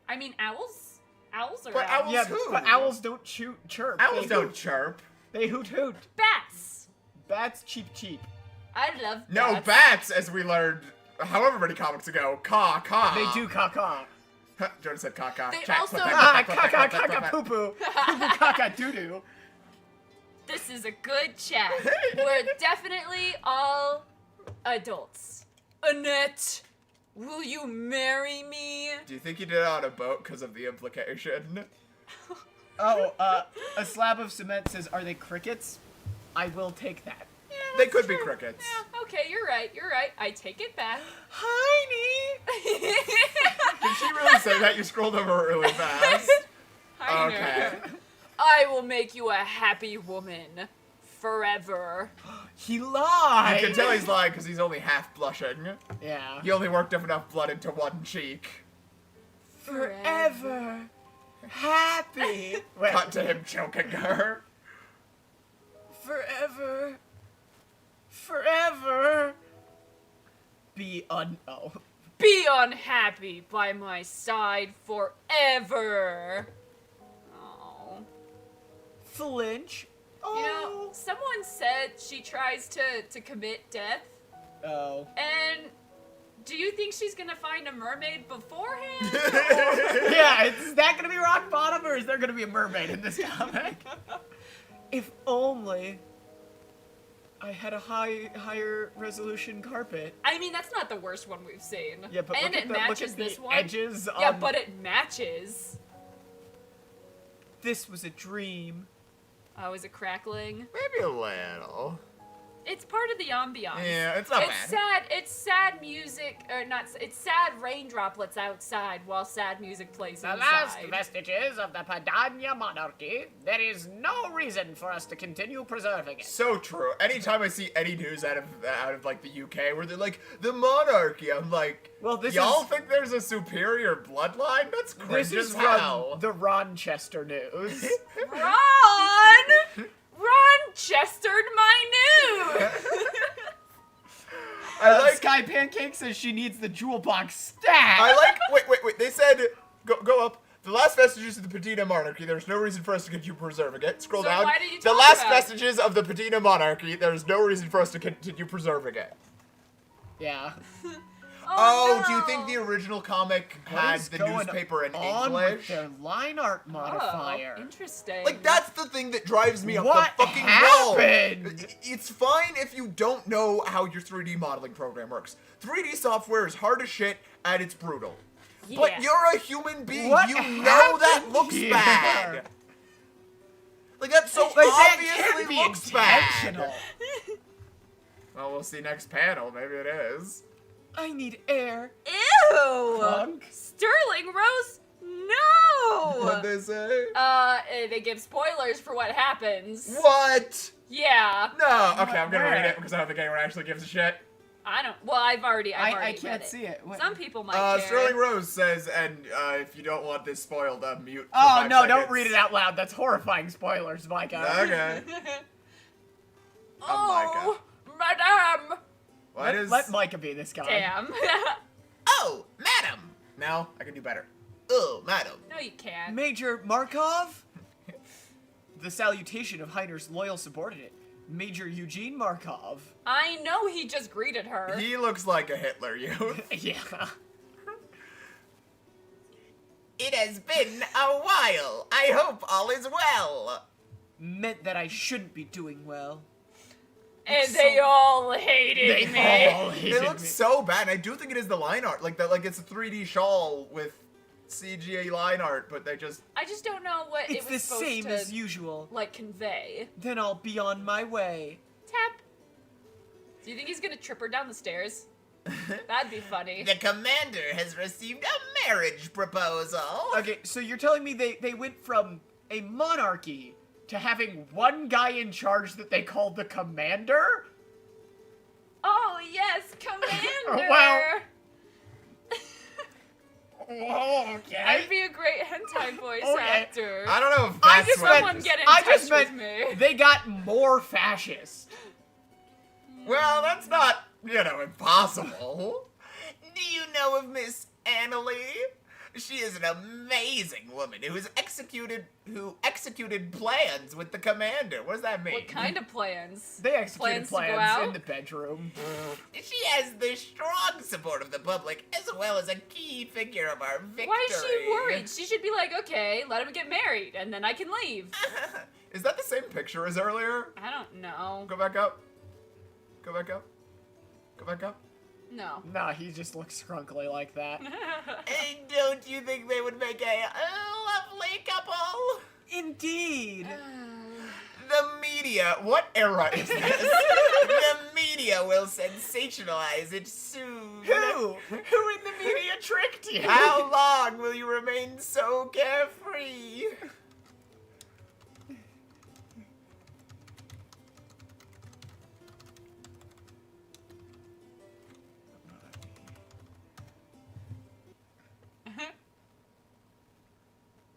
I mean, owls? Owls are But owls Yeah, who? but owls don't chirp. Owls They don't hoot. chirp. They hoot hoot. Bats. Bats cheap. I love bats. No, bats, as we learned however many comics ago, caw. They do caw. Jonah said caw. They Chat, also- clip Ah, that, clip that, clip that, clip caca that. poo poo. Poo poo caca doo doo. This is a good chat. We're definitely all adults. Annette, will you marry me? Do you think you did it on a boat because of the implication? Oh, a slab of cement says, are they crickets? I will take that. Yeah, They that's could be true. crickets. Yeah, okay, you're right. I take it back. Heine! Did she really say that? You scrolled over really fast. Heiner. Okay. I will make you a happy woman. Forever. He lied! You can tell he's lying because he's only half blushing. Yeah. He only worked up enough blood into one cheek. Forever. Happy. Wait. Cut to him choking her. Forever. Oh. Be unhappy by my side forever. Oh. Flinch. You know, someone said she tries to commit death, Oh. and do you think she's gonna find a mermaid beforehand? Yeah, is that gonna be rock bottom or is there gonna be a mermaid in this comic? If only. I had a higher resolution carpet. I mean, that's not the worst one we've seen. Yeah, but and look it at matches the this one. edges. Yeah, but it matches. This was a dream. Oh, is it crackling? Maybe a little. It's part of the ambiance. Yeah, it's not It's bad. sad. It's sad music, or not. It's sad rain droplets outside while sad music plays The inside. last vestiges of the Padania monarchy, there is no reason for us to continue preserving it. So true. Anytime I see any news out of like the UK where they're like the monarchy, I'm like, Well, this y'all is- think there's a superior bloodline? That's cringe This is as hell. the Ronchester news. Ron! Ron chestered my news! I like. Sky Pancake says she needs the jewel box stat. I like. Wait. They said go up. The last vestiges of the Padina monarchy. There's no reason for us to continue preserving it. Scroll So down. why did you The talk last about it? vestiges of the Padina monarchy. There's no reason for us to continue preserving it. Yeah. Oh, no. do you think the original comic had What the is going newspaper in on English? with their line art Oh, modifier? interesting. Like, that's the thing that drives me up What the fucking happened? wall. It's fine if you don't know how your 3D modeling program works. 3D software is hard as shit and it's brutal. Yeah. But you're a human being. What You know that happened looks here? bad. Like, that so Like, that obviously can't be looks bad. intentional. Well, we'll see next panel. Maybe it is. I need air. Ew! Punk. Sterling Rose, no! What'd they say? They give spoilers for what happens. What? Yeah. No. Okay, I'm gonna Where? read it because I don't think anyone actually gives a shit. I don't. Well, I've already I read can't it. see it. What? Some people might care. Sterling Rose says, and if you don't want this spoiled, mute. For Oh 5 no! seconds. Don't read it out loud. That's horrifying spoilers, Micah. Okay. Oh, madame! What is? Let Micah be this guy. Damn. Oh, madam. No, I can do better. Oh, madam. No, you can't. Major Markov? The salutation of Heiner's loyal subordinate, Major Eugene Markov. I know he just greeted her. He looks like a Hitler youth. Yeah. It has been a while. I hope all is well. Meant that I shouldn't be doing well. And they all hated me. It looks so bad. And I do think it is the line art, like that, like it's a 3D shawl with CGA line art, but they just. I just don't know what It's it the was supposed same to as usual. like convey. Then I'll be on my way. Tap. Do you think he's gonna trip her down the stairs? That'd be funny. The commander has received a marriage proposal. Okay, so you're telling me they went from a monarchy to having one guy in charge that they called the commander? Oh yes, Commander. Wow. Okay. I'd be a great hentai voice Okay. actor. I don't know if I that's just what. Someone get in I touch just meant with me. they got more fascist. Well, that's not, impossible. Do you know of Miss Annalie? She is an amazing woman who executed plans with the commander. What does that mean? What kind of plans? They executed Plans to go plans out? in the bedroom. She has the strong support of the public, as well as a key figure of our victory. Why is she worried? She should be like, okay, let him get married, and then I can leave. Is that the same picture as earlier? I don't know. Go back up. Go back up. Go back up. No. Nah, he just looks scrunkly like that. And don't you think they would make a lovely couple? Indeed. The media, what era is this? The media will sensationalize it soon. Who? Who in the media tricked you? How long will you remain so carefree?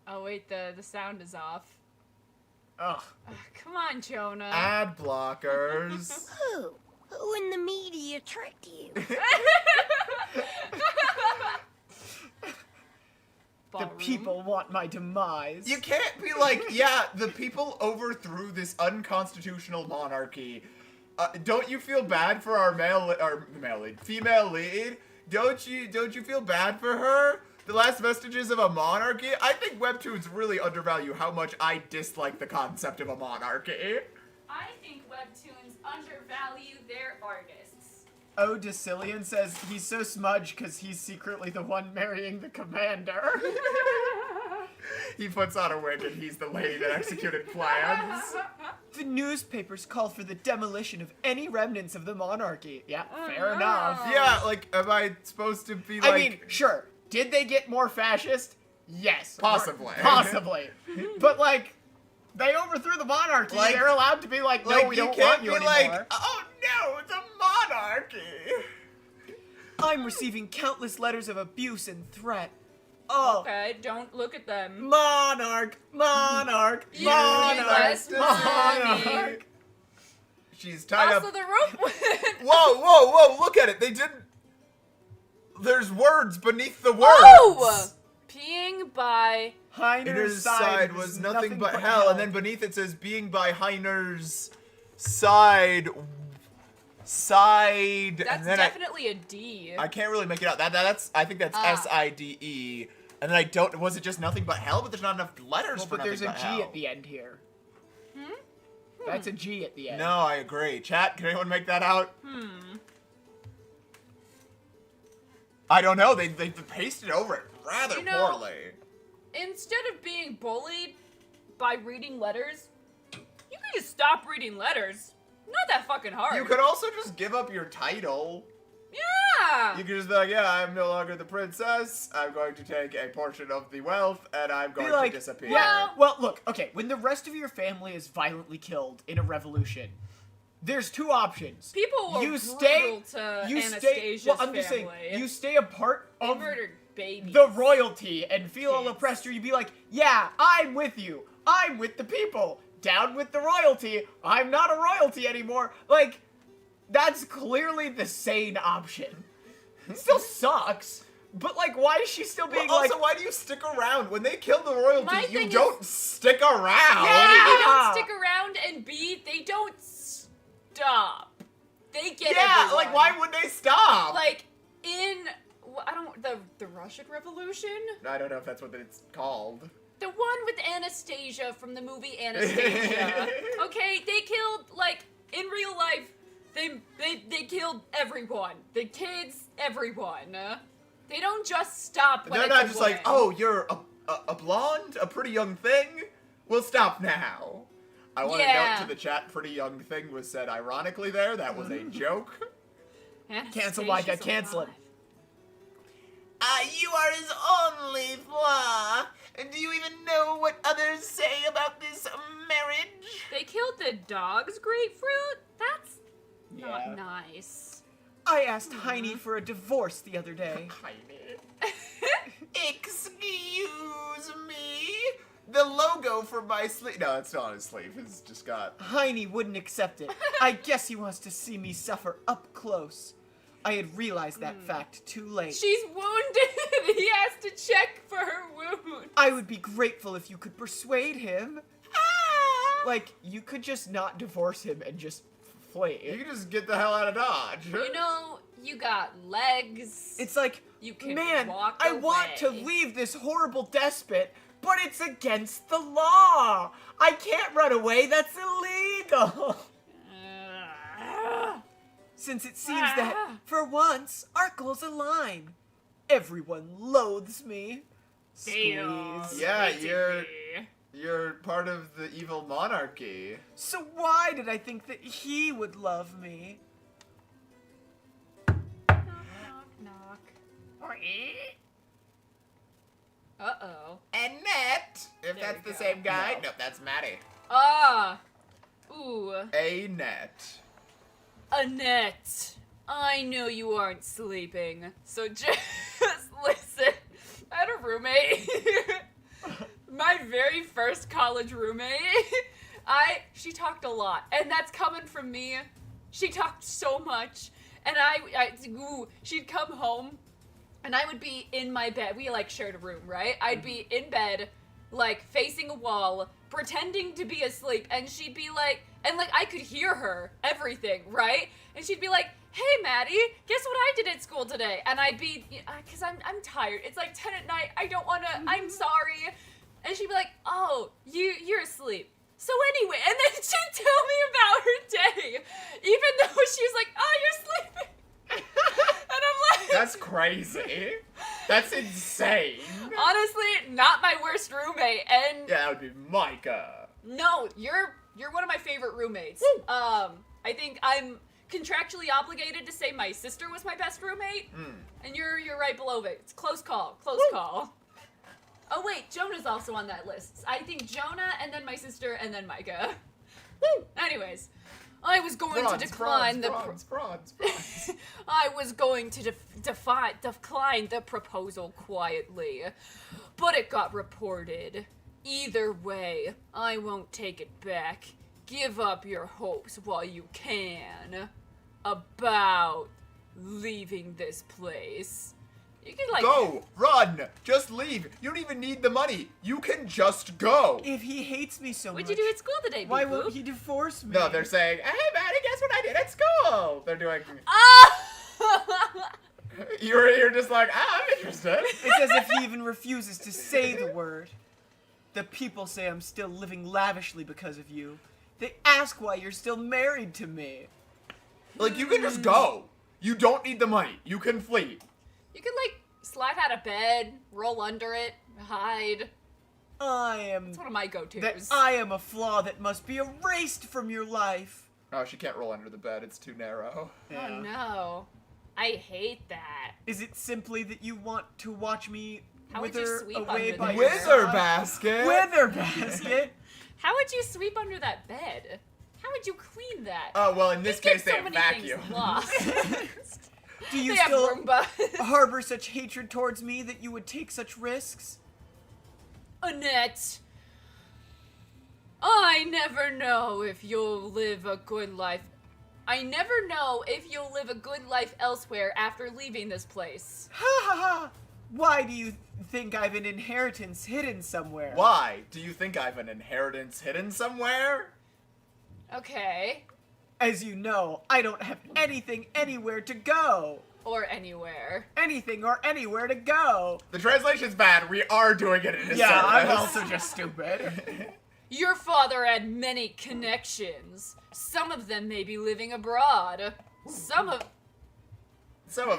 Oh wait, the sound is off. Ugh. Ugh, come on, Jonah. Ad blockers. Who in the media tricked you? The Ballroom. people want my demise. You can't be like, yeah, the people overthrew this unconstitutional monarchy. Don't you feel bad for our female lead? Don't you feel bad for her? The last vestiges of a monarchy? I think Webtoons really undervalue how much I dislike the concept of a monarchy. I think Webtoons undervalue artists. Oh, Decillion says he's so smudged because he's secretly the one marrying the commander. He puts on a wig and he's the lady that executed plans. The newspapers call for the demolition of any remnants of the monarchy. Yeah, fair enough. Yeah, like, am I supposed to be like... I mean, sure. Did they get more fascist? Yes. Possibly. Possibly. But, like, they overthrew the monarchy. Like- They're allowed to be like, no, like, we you don't can't want you be anymore. like, oh no, the monarchy. I'm receiving countless letters of abuse and threat. Oh. Okay, don't look at them. Monarch, monarch, You monarch, less money. monarch. She's tied Also, up. the rope went. Whoa, look at it. They didn't... There's words beneath the words. Oh! Peeing by... Heiner's side was nothing but hell, hell. and then beneath it says, being by Heiner's side... That's and then definitely a D. I can't really make it out. That's I think that's S-I-D-E. And then I don't... Was it just nothing but hell? But there's not enough letters Well, for but nothing there's a but G hell. at the end here. That's a G at the end. No, I agree. Chat, can anyone make that out? I don't know. They pasted over it rather You know- poorly. Instead of being bullied by reading letters, you can just stop reading letters. Not that fucking hard. You could also just give up your title. Yeah! You could just be like, yeah, I'm no longer the princess. I'm going to take a portion of the wealth, and I'm going like, to disappear. Well, look, okay, when the rest of your family is violently killed in a revolution, there's two options. People were You brutal stay- to You Anastasia's stay. Well, I'm just saying, family. you stay a part They of murdered babies. the royalty and feel all Kids. oppressed, or you'd be like, yeah, I'm with you. I'm with the people. Down with the royalty. I'm not a royalty anymore. Like, that's clearly the sane option. It still sucks. But, like, why is she still being Also, like... why do you stick around? When they kill the royalty, My you thing don't stick around. Yeah! A, they don't stick around, and B, they don't stop. They get Yeah, everyone. like, why would they stop? Like, in... I don't... The Russian Revolution? I don't know if that's what it's called. The one with Anastasia from the movie Anastasia. Okay, they killed, like, in real life, they killed everyone. The kids, everyone. They don't just stop when They're it's not a just woman. like, oh, you're a blonde, a pretty young thing? We'll stop now. I want to Yeah. note to the chat, pretty young thing was said ironically there. That was a joke. Cancel Micah, Anastasia's cancel it. alive. You are his only flaw. And do you even know what others say about this marriage? They killed the dog's grapefruit? That's Yeah. not nice. I asked Heine for a divorce the other day. Excuse me? The logo for my sleeve. No, it's not on his sleeve. It's just got. Heine wouldn't accept it. I guess he wants to see me suffer up close. I had realized that fact too late. She's wounded. He has to check for her wound. I would be grateful if you could persuade him. Like, you could just not divorce him and just flee. You can just get the hell out of Dodge. You know, you got legs. It's like, You can man, walk I want to away." leave this horrible despot, but it's against the law. I can't run away. That's illegal. Since it seems that, for once, our goals align. Everyone loathes me. Squeeze. Yeah, you're part of the evil monarchy. So why did I think that he would love me? Knock, knock. Uh-oh. Annette, if There that's we the go. same guy. No. No, that's Maddie. Ah. Ooh. Annette. Annette, I know you aren't sleeping, so just listen. I had a roommate. My very first college roommate. She talked a lot, and that's coming from me. She talked so much, and she'd come home, and I would be in my bed. We like shared a room, right? I'd be in bed, like facing a wall, pretending to be asleep, and she'd be like, and like I could hear her, everything, right? And she'd be like, "Hey, Maddie, guess what I did at school today?" And I'd be, cause I'm tired. It's like 10 at night. I don't wanna. I'm sorry. And she'd be like, "Oh, you're asleep." So anyway, and then she'd tell me about her day, even though she was like, "Oh crazy. That's insane. Honestly, not my worst roommate, and Yeah, that would be Micah. no, you're one of my favorite roommates. I think I'm contractually obligated to say my sister was my best roommate, and you're right below it. It's close call, close call. Oh wait, Jonah's also on that list. I think Jonah, and then my sister, and then Micah. Anyways, I was going to decline bronze. I was going to decline the proposal quietly, but it got reported. Either way, I won't take it back. Give up your hopes while you can. About leaving this place. You can like Go! Run! Just leave! You don't even need the money! You can just go! If he hates me so much, What'd you do at school today, why Beep won't Boop? he divorce me? No, they're saying, hey Maddie, guess what I did at school? They're doing, Ah! you're just like, I'm interested. It's as if he even refuses to say the word. The people say I'm still living lavishly because of you. They ask why you're still married to me. Like, you can just go. You don't need the money. You can flee. You can like slide out of bed, roll under it, hide. It's one of my go-tos. I am a flaw that must be erased from your life. Oh, she can't roll under the bed. It's too narrow. Oh no. I hate that. Is it simply that you want to watch me How would you wither sweep away under by there? yourself? Wither basket! Wither basket? How would you sweep under that bed? How would you clean that? Oh, well, in this Get case, they so have many vacuum. things lost. Do you They have still Roomba. harbor such hatred towards me that you would take such risks? Annette, I never know if you'll live a good life. I never know if you'll live a good life elsewhere after leaving this place. Ha ha ha! Why do you think I've an inheritance hidden somewhere? Why? Do you think I've an inheritance hidden somewhere? Okay. As you know, I don't have anything anywhere to go. Or anywhere. Anything or anywhere to go. The translation's bad. We are doing it in a Yeah, I'm service. also just stupid. Your father had many connections. Some of them may be living abroad. Some of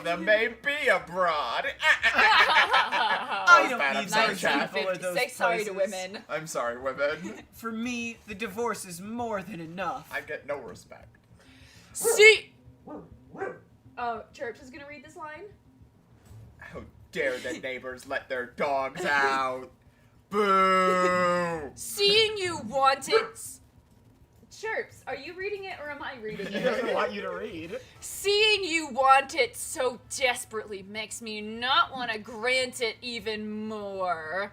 them may be abroad. I don't bad. I'm need sorry, those chat. people or those Say sorry to places. women. I'm sorry, women. For me, the divorce is more than enough. I get no respect. See. Oh, Chirps is gonna read this line. How dare the neighbors let their dogs out? Boo! Seeing you wanted. Chirps, are you reading it or am I reading He doesn't it? want you to read. Seeing you want it so desperately makes me not want to grant it even more.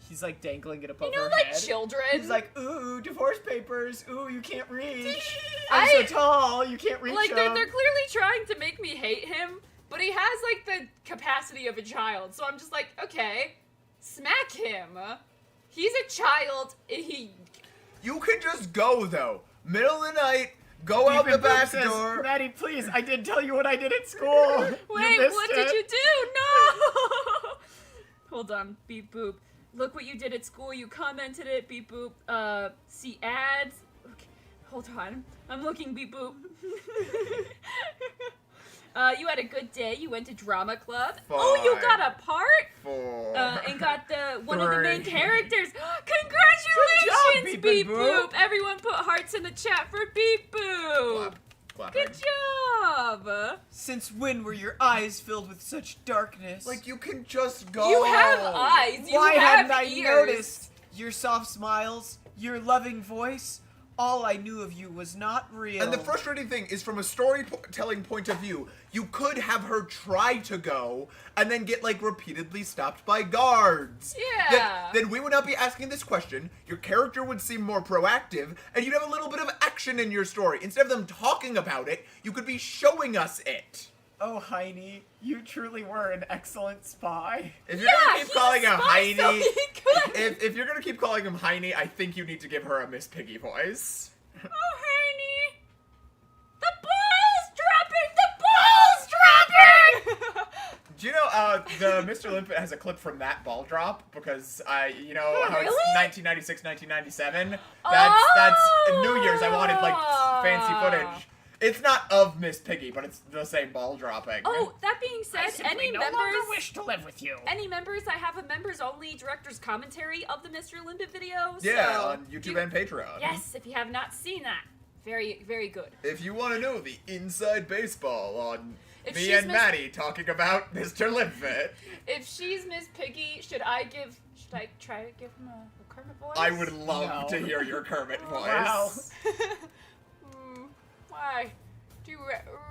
He's like dangling it above You know, her like head. children. He's like, ooh, divorce papers. Ooh, you can't reach. I- I'm so tall, you can't reach like them. they're clearly trying to make me hate him, but he has like the capacity of a child. So I'm just like, okay, smack him. He's a child. You can just go, though. Middle of the night, go out the back door. Maddie, please, I did tell you what I did at school. Wait, what did you do? No! Hold on, beep boop. Look what you did at school. You commented it, beep boop. See ads. Okay, hold on. I'm looking, beep boop. You had a good day. You went to drama club. Oh, you got a part? 4. And got one of the main 3. characters. Congratulations, Good job, Beep Beep Boop. Boop. Everyone put hearts in the chat for Beep Boop. Clapping. Good job. Since when were your eyes filled with such darkness? Like, you can just go. You have eyes. You Why have hadn't I ears. noticed? Your soft smiles, your loving voice, all I knew of you was not real. And the frustrating thing is, from a storytelling point of view, you could have her try to go and then get, like, repeatedly stopped by guards. Yeah. Then we would not be asking this question, your character would seem more proactive, and you'd have a little bit of action in your story. Instead of them talking about it, you could be showing us it. Oh, Heine, you truly were an excellent spy. If you're gonna keep he's calling a him spy, so Heine, he could. if you're gonna keep calling him Heine, I think you need to give her a Miss Piggy voice. Oh, Heine. The ball's dropping! The ball's dropping! Do you know, the Mr. Limpet has a clip from that ball drop? Because, you know how Really? it's 1996, 1997? That's New Year's. I wanted, like, fancy footage. It's not of Miss Piggy, but it's the same ball dropping. Oh, that being I said, simply any no members... longer wish to live with you. Any members, I have a members-only director's commentary of the Mr. Limpet video. Yeah, so on YouTube and Patreon. Yes, if you have not seen that. Very, very good. If you want to know the inside baseball on If me she's and Miss- Maddie talking about Mr. Limpet, If she's Miss Piggy, should I try to give him a Kermit voice? I would love No. to hear your Kermit voice. Wow. Why? Do you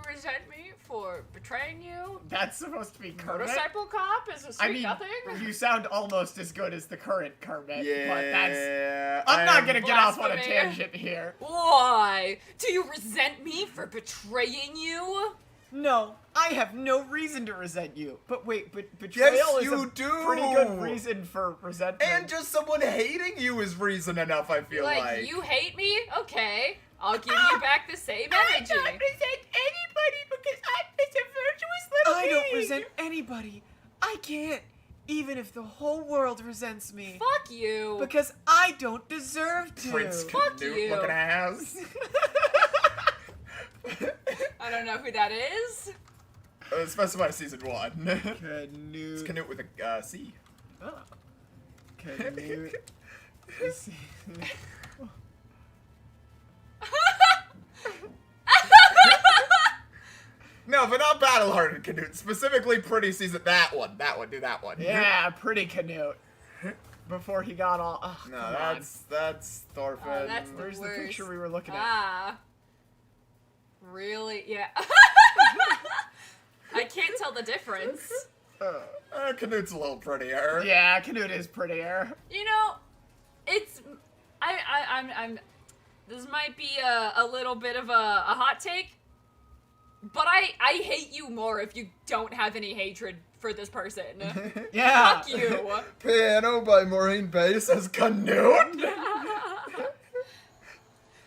resent me for betraying you? That's supposed to be Kermit. Motorcycle cop is a sweet I mean, nothing? you sound almost as good as the current Kermit, Yeah, but that's... I'm not gonna get off on a Blasphemy. tangent here. Why? Do you resent me for betraying you? No, I have no reason to resent you. But wait, but betrayal Yes, is you a do. pretty good reason for resentment. And just someone hating you is reason enough, I feel like. You hate me? Okay. I'll give you back the same energy. resent anybody because I'm just a virtuous little I don't resent anybody. I can't, even if the whole world resents me. Fuck you. Because I don't deserve to. Prince Fuck Canute you. looking ass. I don't know who that is. Specify season 1. It's Canute. Canute with a C. Oh. Canute. No, but not Battle-Hardened Canute. Specifically Pretty Season. That one, do that one. Yeah, pretty Canute. Before he got all... Oh, No, come on. that's Thorfinn. Oh, that's the Where's the worst. picture we were looking at? Ah. Really? Yeah. I can't tell the difference. Canute's a little prettier. Yeah, Canute is prettier. You know, it's... I'm... This might be a little bit of a hot take, but I hate you more if you don't have any hatred for this person. Yeah. Fuck you. Piano by Maureen Bass as Canute.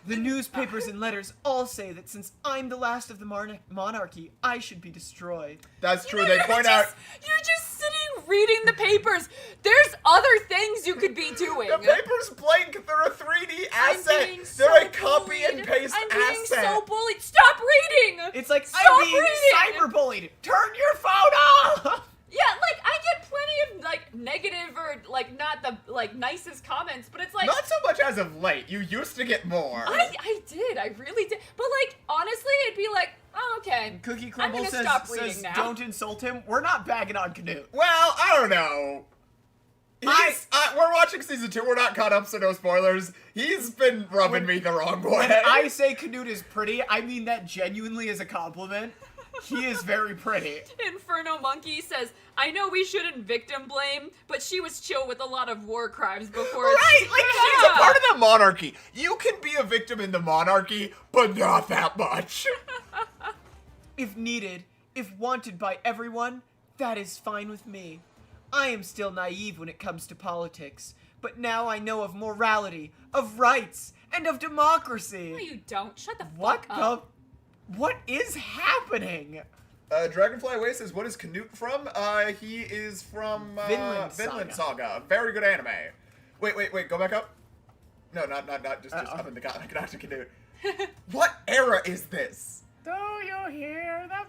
The newspapers and letters all say that since I'm the last of the monarchy, I should be destroyed. That's true. You're They point out You're just sitting reading the papers. There's other things you could be doing. the paper's blank. They're a 3D I'm asset. being They're so a copy bullied. and paste I'm being asset. so bullied. Stop reading. It's like Stop I'm being reading. cyberbullied. Turn your phone off. Yeah, like I get plenty of like negative or like not the like nicest comments, but it's like Not so much as of late. You used to get more. I did, I really did. But like honestly, it'd be like, oh okay. Cookie I'm Crumble gonna says, stop reading says now. don't insult him. We're not bagging on Canute. Well, I don't know. We're watching season 2. We're not caught up, so no spoilers. He's been rubbing me the wrong way. When I say Canute is pretty, I mean that genuinely as a compliment. He is very pretty. Inferno Monkey says, I know we shouldn't victim blame, but she was chill with a lot of war crimes before Right, like she's a part of the monarchy. You can be a victim in the monarchy, but not that much. If needed, if wanted by everyone, that is fine with me. I am still naive when it comes to politics, but now I know of morality, of rights, and of democracy. No, you don't. Shut the What fuck up. What is happening? Dragonfly Away says, what is Canute from? He is from Vinland Saga. Very good anime. Wait, go back up. No, not just up in the god, not to Canute. What era is this? Do you hear that?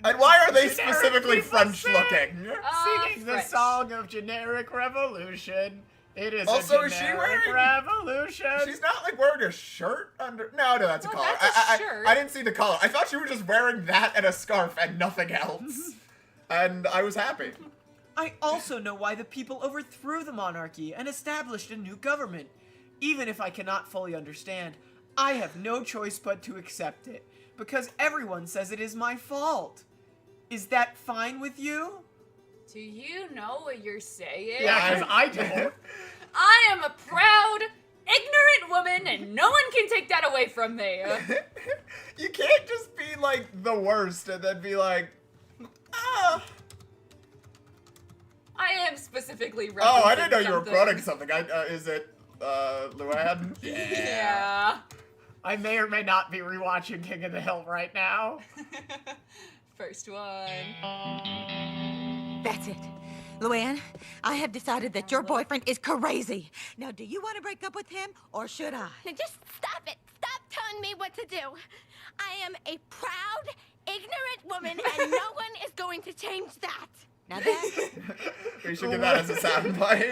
And why are they Generic specifically people French sing. looking? Singing the French. song of generic revolution. It is Also, a is she generic wearing- revolution. She's not like wearing a shirt under. No, that's a No, collar. that's a I shirt. I didn't see the collar. I thought she was just wearing that and a scarf and nothing else. And I was happy. I also know why the people overthrew the monarchy and established a new government. Even if I cannot fully understand, I have no choice but to accept it, because everyone says it is my fault. Is that fine with you? Do you know what you're saying? Yeah, because I don't. I am a proud, ignorant woman, and no one can take that away from me. You can't just be like the worst and then be like, ah. I am specifically referencing Oh, I didn't know you were something. quoting something. Is it Luann? Yeah. I may or may not be rewatching King of the Hill right now. First one. That's it. Luann, I have decided that your boyfriend is crazy. Now, do you want to break up with him, or should I? Now just stop it. Stop telling me what to do. I am a proud, ignorant woman, and no one is going to change that. Now that... We should do that as a soundbite.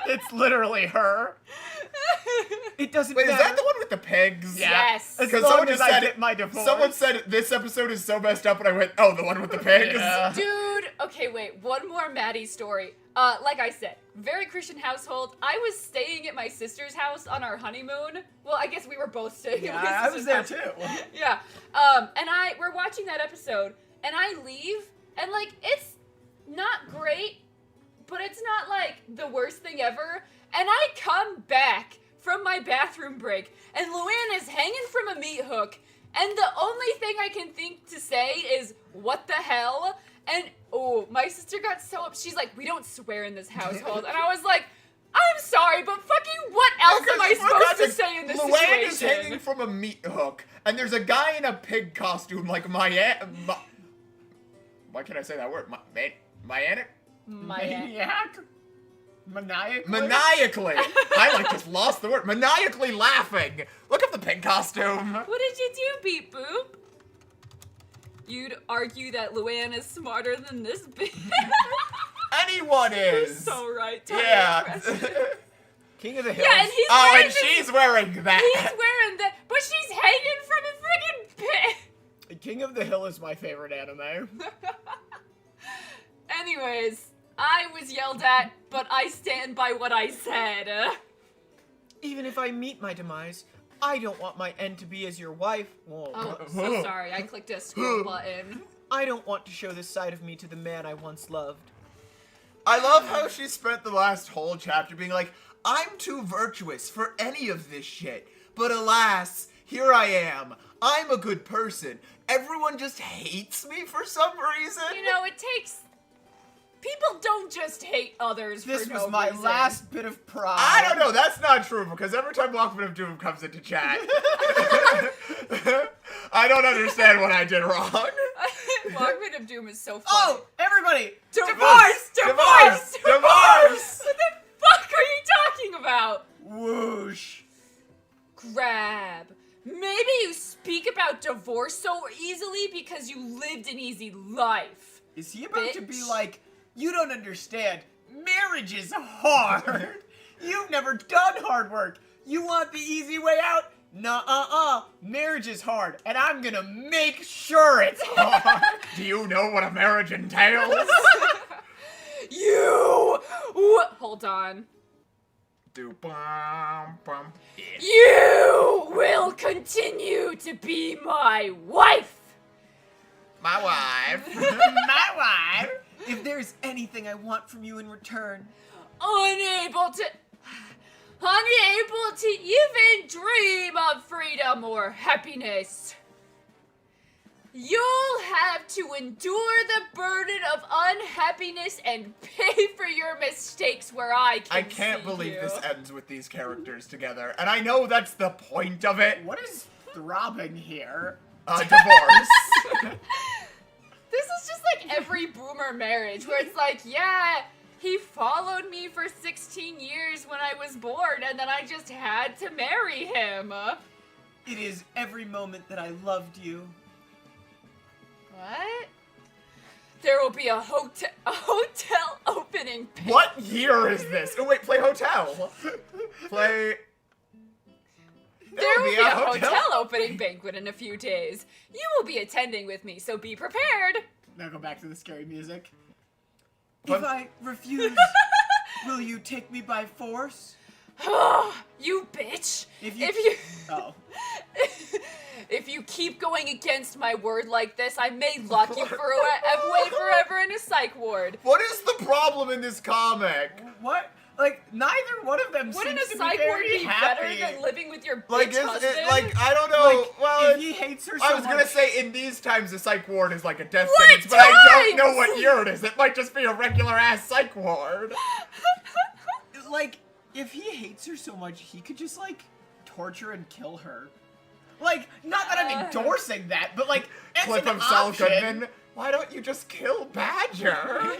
It's literally her. It doesn't Wait, matter. is that the one with the pigs? Yeah. Yes. As Because long someone as just I said get my divorce. Someone said this episode is so messed up, and I went, "Oh, the one with the pigs." Yeah. Dude, okay, wait, one more Maddie story. Like I said, very Christian household. I was staying at my sister's house on our honeymoon. Well, I guess we were both staying at my Yeah, I was sister's there house. too. Yeah. And we're watching that episode, and I leave, and like, it's not great, but it's not like the worst thing ever. And I come back from my bathroom break, and Luann is hanging from a meat hook, and the only thing I can think to say is, what the hell? And, oh, my sister got so up. She's like, we don't swear in this household. And I was like, I'm sorry, but fucking what else am I supposed to say in this Luann situation? is hanging from a meat hook, and there's a guy in a pig costume, like why can I say that word? Maniac? Maniac? Maniacally. I like just lost the word. Maniacally laughing. Look at the pig costume. What did you do, Beep Boop? You'd argue that Luann is smarter than this bitch. Anyone You're is. so right. Totally Yeah. impressive. King of the Hills. Yeah, and he's Oh, wearing and this- she's wearing that. He's wearing that, but she's hanging from a friggin' pig. King of the Hill is my favorite anime. Anyways, I was yelled at, but I stand by what I said. Even if I meet my demise, I don't want my end to be as your wife. Whoa. Oh, so sorry. I clicked a scroll button. I don't want to show this side of me to the man I once loved. I love how she spent the last whole chapter being like, I'm too virtuous for any of this shit. But alas, here I am. I'm a good person. Everyone just hates me for some reason. You know, it takes... People don't just hate others This for was no my reason. last bit of pride. I don't know, that's not true, because every time Walkman of Doom comes into chat, I don't understand what I did wrong. Walkman of Doom is so funny. Oh, everybody! Divorce! Divorce! Divorce! What the fuck are you talking about? Whoosh. Grab. Maybe you speak about divorce so easily because you lived an easy life. Is he about to be Bitch. like, you don't understand, marriage is hard. You've never done hard work. You want the easy way out? Nuh-uh-uh. Marriage is hard, and I'm gonna make sure it's hard. Do you know what a marriage entails? Hold on. Do-bum-bum. You will continue to be my wife. My wife. My wife. If there's anything I want from you in return, Unable to even dream of freedom or happiness. You'll have to endure the burden of unhappiness and pay for your mistakes where I can I can't see believe you. this ends with these characters together, and I know that's the point of it. What is throbbing here? Divorce. This is just like every boomer marriage where it's like, yeah, he followed me for 16 years when I was born, and then I just had to marry him. it is every moment that I loved you. What? There will be a hotel opening. What year is this? Oh wait, play hotel. Play. There will be a hotel opening banquet in a few days. You will be attending with me, so be prepared. Now go back to the scary music. If I refuse, will you take me by force? You bitch. If you- Oh. If you keep going against my word like this, I may lock you away forever in a psych ward. What is the problem in this comic? What? Like, neither one of them Wouldn't seems a to psych be ward very be happy. better than living with your bitch Like, is husband? it like I don't know? Like, well, if he hates her so I was gonna much- say in these times a psych ward is like a death What sentence, but I don't know times? what year it is. It might just be a regular ass psych ward. Like, if he hates her so much, he could just, like, torture and kill her. Like, not that I'm endorsing that, but, like, as Clip an of Saul option. Goodman. Why don't you just kill Badger?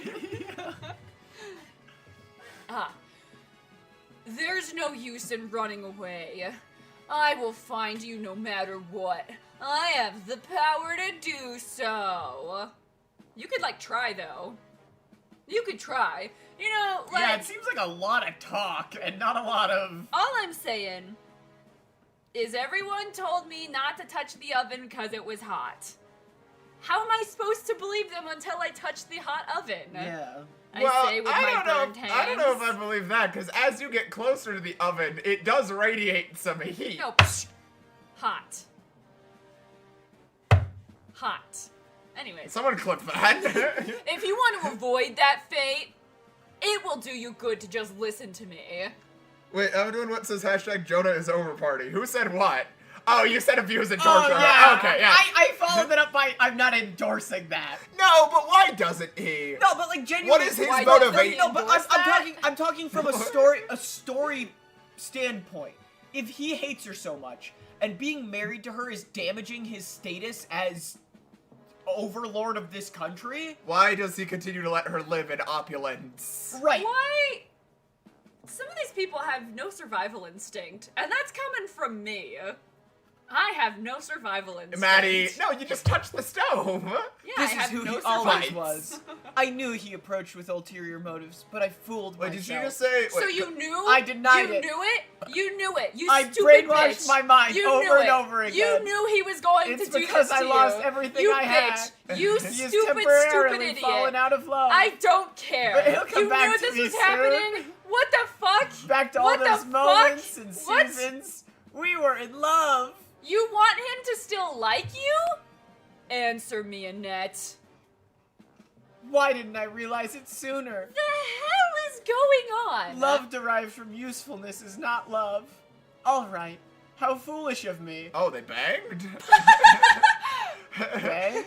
There's no use in running away. I will find you no matter what. I have the power to do so. You could, like, try, though. You could try. You know, like... Yeah, it seems like a lot of talk and not a lot of... All I'm saying is everyone told me not to touch the oven because it was hot. How am I supposed to believe them until I touch the hot oven? Yeah. I say with my burned hands. I don't know if I believe that, because as you get closer to the oven, it does radiate some heat. No, hot. Hot. Anyways, Someone clip that. if you want to avoid that fate, it will do you good to just listen to me. Wait, I'm doing what says hashtag Jonah is over party. Who said what? Oh, you said abuse and Oh, torture. yeah. Okay, yeah. I followed that up by, I'm not endorsing that. No, but why doesn't he? No, but like genuinely. What is his Why- motivation? No, but endorse that? I'm talking from a story standpoint. If he hates her so much, and being married to her is damaging his status as overlord of this country, Why does he continue to let her live in opulence? right? Why? Some of these people have no survival instinct, and that's coming from me. I have no survival instinct. Maddie, no, you just touched the stove. Yeah, This I is have who no he always survival. was. I knew he approached with ulterior motives, but I fooled Wait, myself. did you just say? So wait, you knew? I denied you it. Knew it? You knew it. You I stupid brainwashed bitch. my mind You over knew and it. over again. You knew he was going It's to do because this I to lost you. everything you I bitch. had. You He is stupid, stupid temporarily idiot. fallen out of love. I don't care. But he'll come you back knew to this me was soon. happening. What the fuck? Back to all What those the moments fuck? and What? seasons. We were in love. You want him to still like you? Answer me, Annette. Why didn't I realize it sooner? The hell is going on? Love derived from usefulness is not love. Alright, how foolish of me. Oh, they banged? Banged?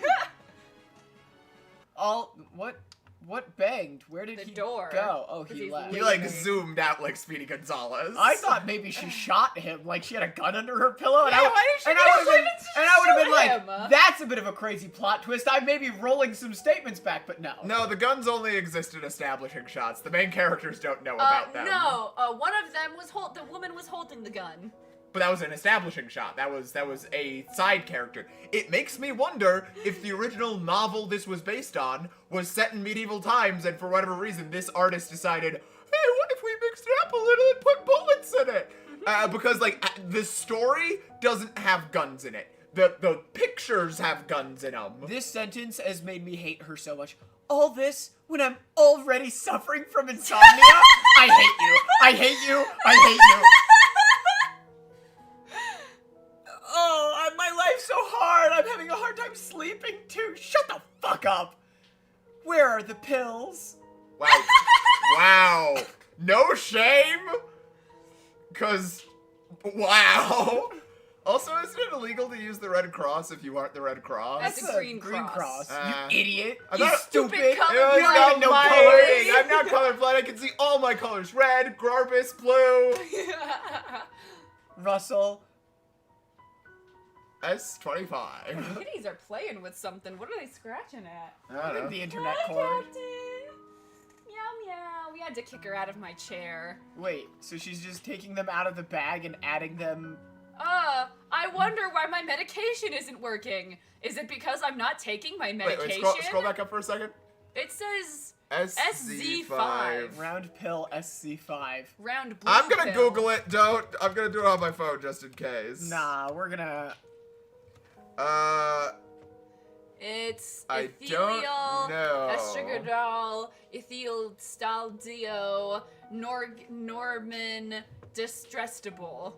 What banged? Where did The he door. go? Oh, Because he he's left. He like zoomed out like Speedy Gonzalez. I thought maybe she shot him, like she had a gun under her pillow, and Yeah, I why did she and I just would have been, let it and I would have been shoot like, him? that's a bit of a crazy plot twist. I may be rolling some statements back, but no. No, the guns only exist in establishing shots. The main characters don't know about them. No, one of them was the woman was holding the gun. But that was an establishing shot. That was a side character. It makes me wonder if the original novel this was based on was set in medieval times, and for whatever reason, this artist decided, hey, what if we mixed it up a little and put bullets in it? Because like the story doesn't have guns in it. The pictures have guns in them. This sentence has made me hate her so much. All this when I'm already suffering from insomnia? I hate you. I hate you. I hate you. Oh, my life's so hard. I'm having a hard time sleeping too. Shut the fuck up. Where are the pills? Wow. Wow. No shame? Cause, wow. Also, isn't it illegal to use the Red Cross if you aren't the Red Cross? That's a green cross. You idiot. I You thought- stupid. Stupid color It was blind. not even know my colors. thing. I'm not colorblind. I can see all my colors. Red, Garbus, blue. Russell. S25. Kitties are playing with something. What are they scratching at? I don't know. The internet Hi, cord. Captain. Meow meow. We had to kick her out of my chair. Wait, so she's just taking them out of the bag and adding them. I wonder why my medication isn't working. Is it because I'm not taking my medication? Wait, scroll back up for a second. It says SZ5. Round pill SC5. round blue I'm gonna pill. Google it. I'm gonna do it on my phone just in case. Nah, we're gonna. It's I ethereal, don't know. estragadol, ethyl staldio, Norman distressable.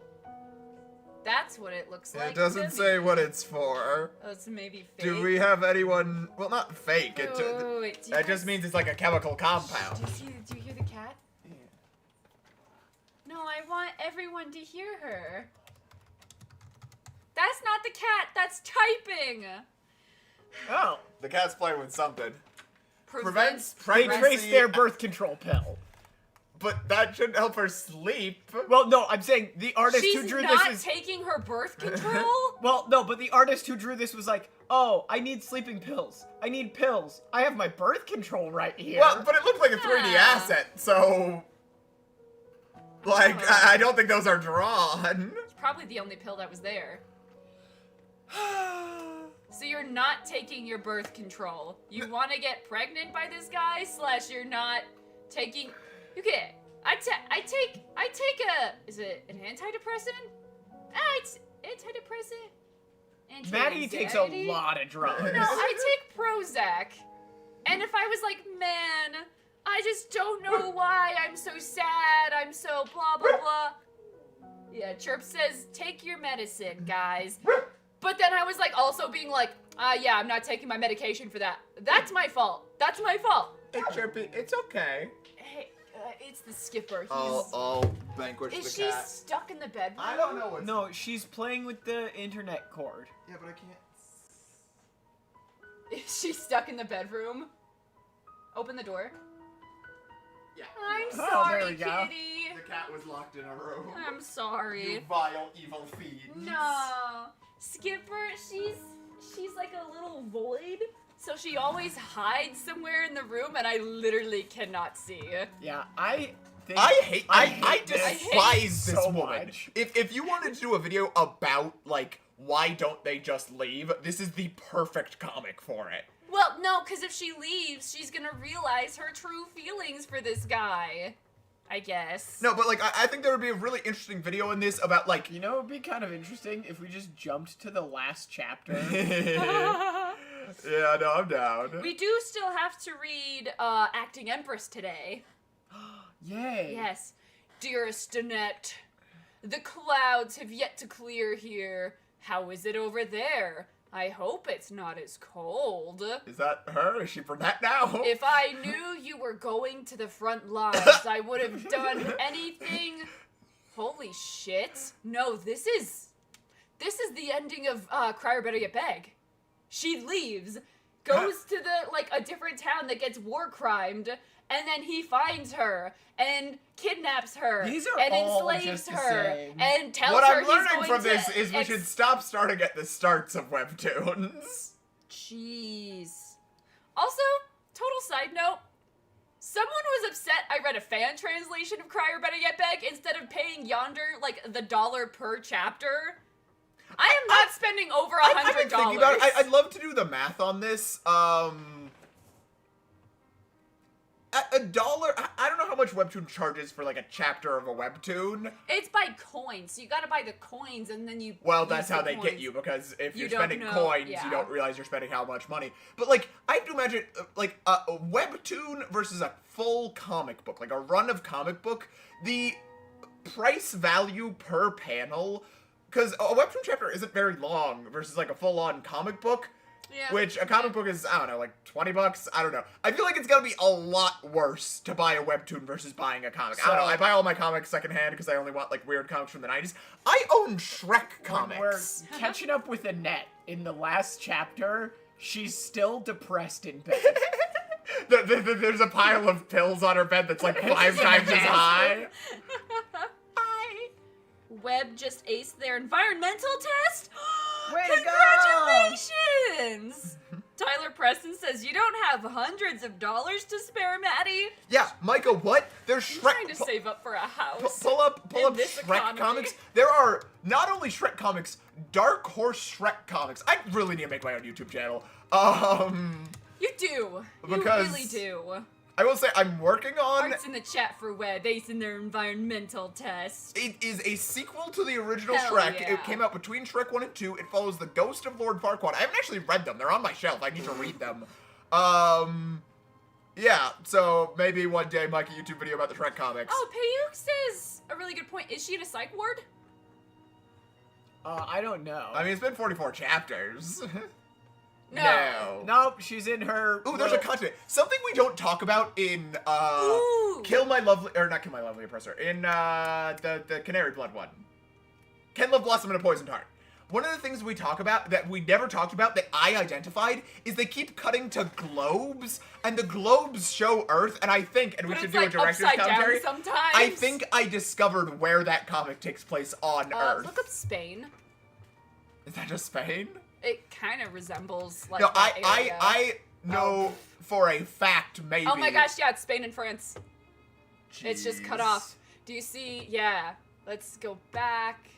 That's what it looks like. It doesn't to say me. what it's for. Oh, it's maybe fake. Do we have anyone? Well, not fake. Wait, wait, wait. Do you That just guys- means it's like a chemical compound. Do you hear the cat? Yeah. No, I want everyone to hear her. That's not the cat. That's typing. Oh. The cat's playing with something. Prevents They pregnancy. traced their birth control pill. But that shouldn't help her sleep. Well, no, I'm saying the artist She's who drew not this is. taking her birth control. Well, no, but the artist who drew this was like, oh, I need sleeping pills. I need pills. I have my birth control right here. Well, but it looked like a 3D Yeah. asset, so Like, I don't think those are drawn. It's probably the only pill that was there. So you're not taking your birth control. You want to get pregnant by this guy, / you're not taking. Okay, I take a. Is it an antidepressant? It's antidepressant. Maddie takes a lot of drugs. No, I take Prozac. And if I was like, man, I just don't know why I'm so sad. I'm so blah blah blah. Yeah, Chirp says take your medicine, guys. But then I was like also being like, yeah, I'm not taking my medication for that. That's my fault. That's my fault. Hey, Chirpy, it's okay. Hey, it's the skipper. I'll vanquish Is the she cat. stuck in the bedroom? I don't know what's... No, she's playing with the internet cord. Yeah, but I can't... Is she stuck in the bedroom? Open the door. Yeah. I'm Oh, sorry, there we go. kitty. The cat was locked in a room. I'm sorry. You vile, evil fiend. No. Skipper, she's like a little void. So she always hides somewhere in the room and I literally cannot see. Yeah, I think I this despise this so woman. much. If you wanted to do a video about, like, why don't they just leave, this is the perfect comic for it. Well, no, because if she leaves, she's gonna realize her true feelings for this guy. I guess. No, but, like, I think there would be a really interesting video in this about, like... You know, it would be kind of interesting if we just jumped to the last chapter. Yeah, no, I'm down. We do still have to read Acting Empress today. Yay. Yes. Dearest Annette, the clouds have yet to clear here. How is it over there? I hope it's not as cold. Is that her? Is she brunette now? If I knew you were going to the front lines, I would have done anything. Holy shit. No, this is the ending of Cry or Better Get Beg. She leaves, goes to a different town that gets war crimed, and then he finds her and kidnaps her These are and all enslaves just the her same. and tells What her I'm he's learning going from to this is we should stop starting at the starts of Webtoons. Jeez. Also, total side note, someone was upset I read a fan translation of Cry or Better Get Beg instead of paying Yonder, the $1 per chapter. I am not spending over $100. I've been thinking about it. I'd love to do the math on this. At $1, I don't know how much Webtoon charges for, like, a chapter of a Webtoon. It's by coins, so you gotta buy the coins and then you Well, use that's how the they get coins. you, because if You you're don't spending know, coins, yeah. you don't realize you're spending how much money. But, like, I have to imagine, like, a Webtoon versus a full comic book, like a run of comic book, the price value per panel, because a Webtoon chapter isn't very long versus, like, a full-on comic book. Yeah. Which a comic book is, I don't know, like $20? I don't know. I feel like it's gonna be a lot worse to buy a Webtoon versus buying a comic. I don't know, I buy all my comics secondhand because I only want, like, weird comics from the 90s. I own Shrek When we're comics. catching up with Annette in the last chapter, she's still depressed in bed. There's a pile of pills on her bed that's like 5 times as high. Web just aced their environmental test? Way to go! Congratulations! Tyler Preston says, you don't have hundreds of dollars to spare, Maddie? Yeah, Micah, what? There's I'm Shrek. trying to save up for a house. Pull up in this Shrek economy. comics. There are not only Shrek comics, Dark Horse Shrek comics. I really need to make my own YouTube channel. You do. Because- You really do. I will say I'm working on. Hearts in the chat for Web acing their environmental test. It is a sequel to the original Hell Shrek. yeah. It came out between Shrek 1 and 2. It follows the ghost of Lord Farquaad. I haven't actually read them. They're on my shelf. I need to read them. Yeah, so maybe one day Mike a YouTube video about the Shrek comics. Oh, Payuk says a really good point. Is she in a psych ward? I don't know. I mean, it's been 44 chapters. No. Nope, she's in her... Ooh, there's a continent. Something we don't talk about in, Ooh. Kill My Lovely, or not Kill My Lovely Oppressor, in, the Canary Blood one. Can Love Blossom in a Poisoned Heart. One of the things we talk about, that we never talked about, that I identified, is they keep cutting to globes, and the globes show Earth, and I think, and we But should it's, do a like, director's upside down commentary, sometimes. I think I discovered where that comic takes place on Earth. Look up Spain. Is that just Spain? It kind of resembles, like, No, that area. I know for a fact, maybe. Oh my gosh, yeah, it's Spain and France. It's just cut off. Do you see? Yeah. Let's go back.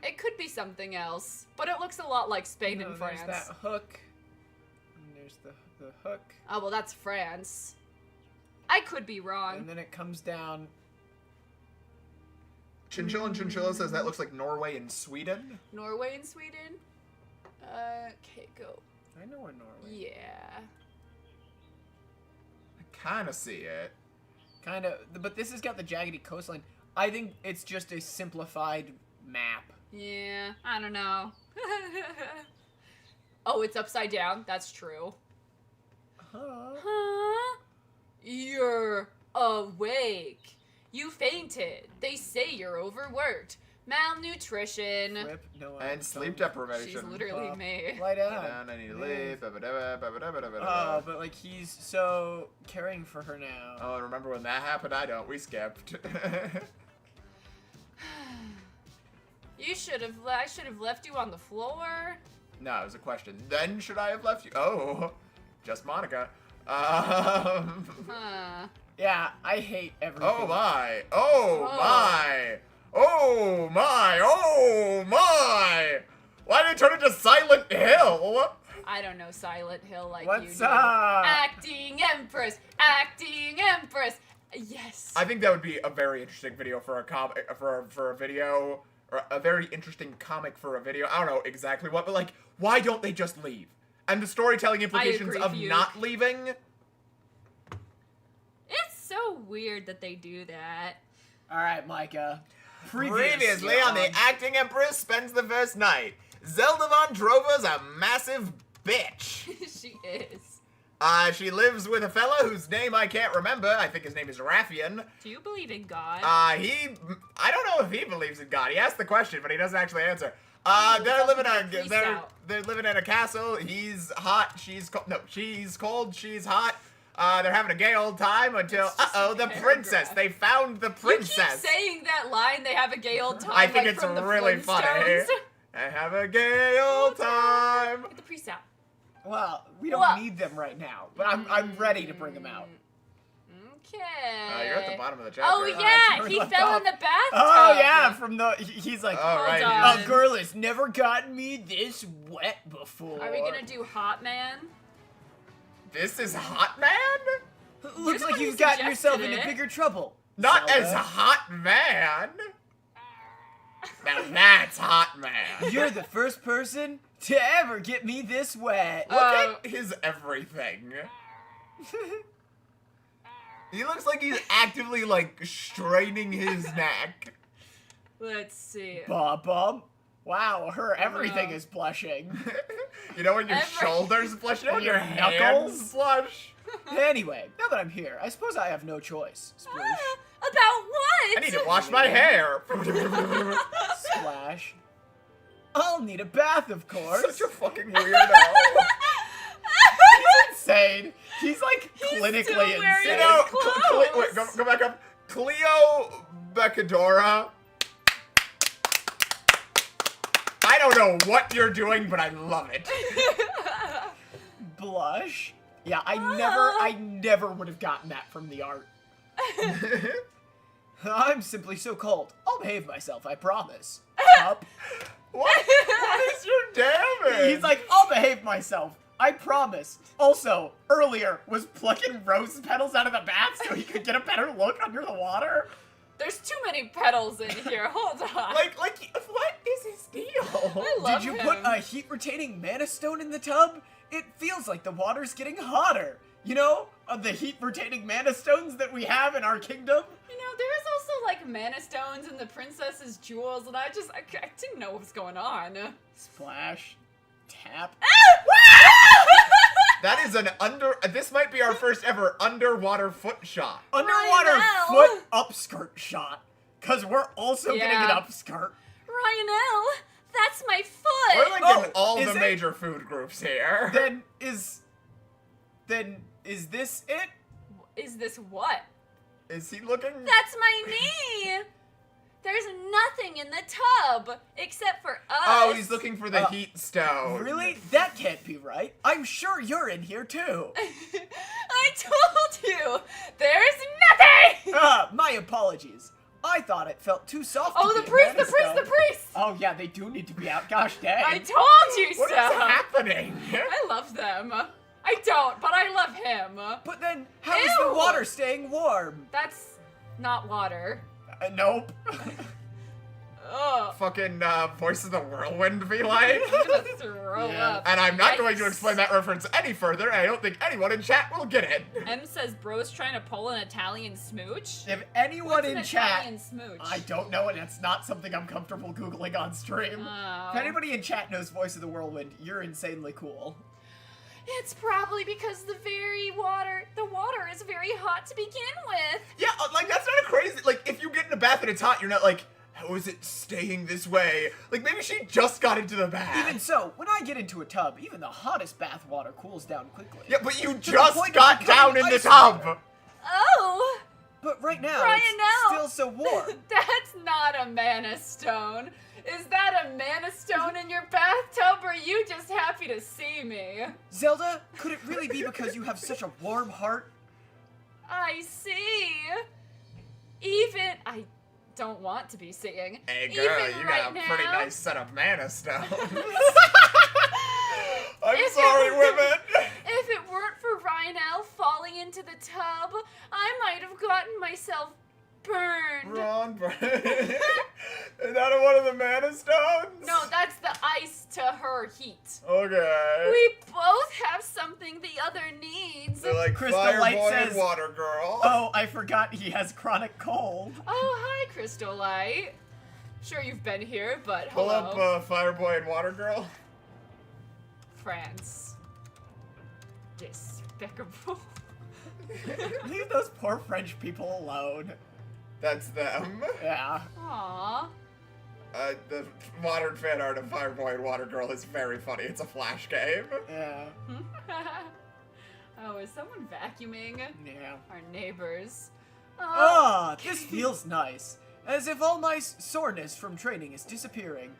It could be something else, but it looks a lot like Spain and France. There's that hook. And there's the hook. Oh, well, that's France. I could be wrong. And then it comes down. Chinchilla and Chinchilla says that looks like Norway and Sweden. Norway and Sweden? Okay, go. I know where Norway. Yeah. I kind of see it. Kind of, but this has got the jaggedy coastline. I think it's just a simplified map. Yeah, I don't know. Oh, it's upside down? That's true. Huh? You're awake. You fainted. They say you're overworked. Malnutrition. Flip, no, And sleep deprivation. She's literally me. Light Lie out. down, I need to leave. Oh, but like he's so caring for her now. Oh, and remember when that happened? I don't. We skipped. You should have. I should have left you on the floor. No, it was a question. Then should I have left you? Oh, just Monica. Huh. Yeah, I hate everything. Oh my. Oh my. Oh my. Oh my. Why did it turn into Silent Hill? I don't know Silent Hill like you What's do. up? Acting Empress. Acting Empress. Yes. I think that would be a very interesting video for a for a video, or a very interesting comic for a video. I don't know exactly what, but like, why don't they just leave? And the storytelling implications agree, of Fuke. not leaving. It's so weird that they do that. All right, Micah. Previously on the Acting Empress spends the first night. Zelda Von Drova's a massive bitch. She is. She lives with a fella whose name I can't remember. I think his name is Raffian. Do you believe in God? I don't know if he believes in God. He asked the question, but he doesn't actually answer. They're living in a castle. He's hot. She's cold. No, she's cold. She's hot. They're having a gay old time until the princess. They found the princess. You keep saying that line. They have a gay old time. I think like it's from the really funny. Flintstones. I have a gay old time. Get the priest out. Well, we don't Well- need them right now, but I'm ready to bring them out. Okay. You're at the bottom of the chapter. Oh yeah, he fell in the bathtub. Oh yeah, from the he's like, Oh, right. on. a girl has never gotten me this wet before. Are we gonna do Hot Man? This is Hot Man? Looks the like one who you've gotten suggested yourself into it. bigger trouble. Not Zelda. as Hot Man. Now that's Hot Man. You're the first person to ever get me this wet. Look at his everything. He looks like he's actively, like, straining his neck. Let's see. Bob. Wow, her everything No. is blushing. You know when your Every- shoulders blush? You know when Your your knuckles? hands blush? Anyway, now that I'm here, I suppose I have no choice. Sploosh. About what? I need to wash my hair. Splash. I'll need a bath, of course. Such a fucking weirdo. He's insane. He's like He's clinically still wearing insane. You know, clothes. wait, go back up. Cleo Becadora. I don't know what you're doing, but I love it. Blush. Yeah, I never would have gotten that from the art. I'm simply so cold. I'll behave myself, I promise. Up. What is your damage? He's like, I'll behave myself. I promise. Also, earlier was plucking rose petals out of the bath so he could get a better look under the water. There's too many petals in here. Hold on. like, what is his deal? I love Did you him. put a heat-retaining mana stone in the tub? It feels like the water's getting hotter. You know, of the heat-retaining mana stones that we have in our kingdom. You know, there's also like mana stones in the princess's jewels, and I didn't know what was going on. Splash. Tap. That is this might be our first ever underwater foot shot. Underwater Ryanelle. foot upskirt shot. Cause we're also getting an Yeah. upskirt. Ryanelle, that's my foot. We're like Oh, in all is the it? major food groups here. Then is this it? Is this what? Is he looking? That's my knee. There's nothing in the tub except for us. Oh, he's looking for the Uh, heat stone. Really? That can't be right. I'm sure you're in here too. I told you, there's nothing. My apologies. I thought it felt too soft. Oh, to the be a priest, the mana priest, stone. the priest! Oh yeah, they do need to be out. Gosh dang. I told you What so! is happening? I love them. I don't, but I love him. But then, how is Ew. the water staying warm? That's not water. Nope. Ugh. Fucking Voice of the Whirlwind be like? I'm gonna throw Yeah. up. And I'm not going to Yikes. explain that reference any further, and I don't think anyone in chat will get it. M says bro's trying to pull an Italian smooch. If anyone What's in an chat, Italian smooch? I don't know, and it's not something I'm comfortable googling on stream. Oh. If anybody in chat knows Voice of the Whirlwind, you're insanely cool. It's probably because the water is very hot to begin with. Yeah, like, that's not a crazy, like, if you get in a bath and it's hot, you're not like, how is it staying this way? Like, maybe she just got into the bath. Even so, when I get into a tub, even the hottest bath water cools down quickly. Yeah, but you the just point of got becoming down in the ice tub! water. Oh, But right now, Brian, it's no. still so warm. that's not a mana stone. Is that a mana stone in your bathtub, or are you just happy to see me? Zelda, could it really be because you have such a warm heart? I see. I don't want to be seeing. Hey girl, Even you right got a now, pretty nice set of mana stones. I'm If sorry, it- women. If it weren't for Rhinel falling into the tub, I might have gotten myself burned. Ron, is that one of the mana stones? No, that's the ice to her heat. Okay. We both have something the other needs. They're like Crystal Fire Light Boy says- and Water Girl. Oh, I forgot he has chronic cold. Oh, hi, Crystal Light. Sure, you've been here, but Pull hello. up Fire Boy and Water Girl. France. Despicable. Leave those poor French people alone. That's them. Yeah. Aww. The modern fan art of Fire Boy and Water Girl is very funny. It's a flash game. Yeah. Oh, is someone vacuuming? Yeah. Our neighbors. Ah, this feels nice. As if all my soreness from training is disappearing.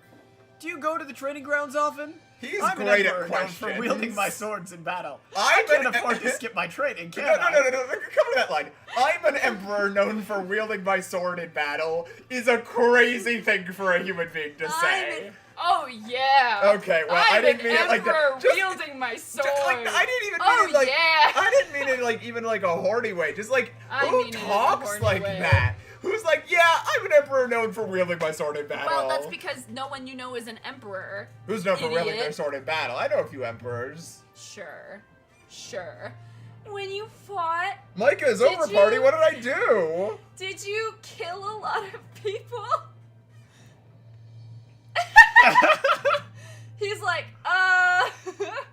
Do you go to the training grounds often? He's I'm an great at emperor known for questions. wielding my swords in battle. I'm I can't an- afford to skip my training, can No, I? come to that line. I'm an emperor known for wielding my sword in battle is a crazy thing for a human being to say. Oh yeah. Okay, well, I'm I didn't an mean it like that. emperor Just- wielding my sword. Like, I didn't even mean Oh, it like yeah. I didn't mean it like even like a horny way. Just like I who mean it in a talks horny like way. that? Who's like, yeah, I'm an emperor known for wielding my sword in battle. Well, that's because no one you know is an emperor. Who's known for wielding idiot. their sword in battle? I know a few emperors. Sure. When you fought, Micah is Did over you- party. What did I do? did you kill a lot of people? He's like,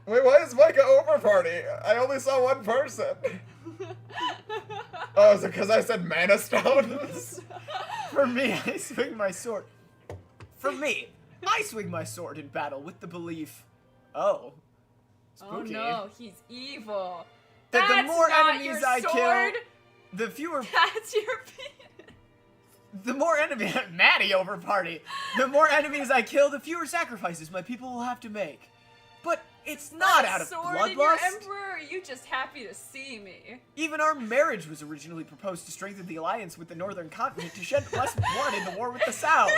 Wait, why is Micah over party? I only saw one person. Oh, is it because I said mana stones? For me, I swing my sword. For me, I swing my sword in battle with the belief, oh, oh spooky. no, he's evil. That the That's more not enemies your I sword. kill, the fewer, That's your penis. the more enemies, Maddie over party. The more enemies I kill, the fewer sacrifices my people will have to make. But it's not out of sword in your bloodlust. emperor, or are you just happy to see me? Even our marriage was originally proposed to strengthen the alliance with the northern continent to shed less blood in the war with the south.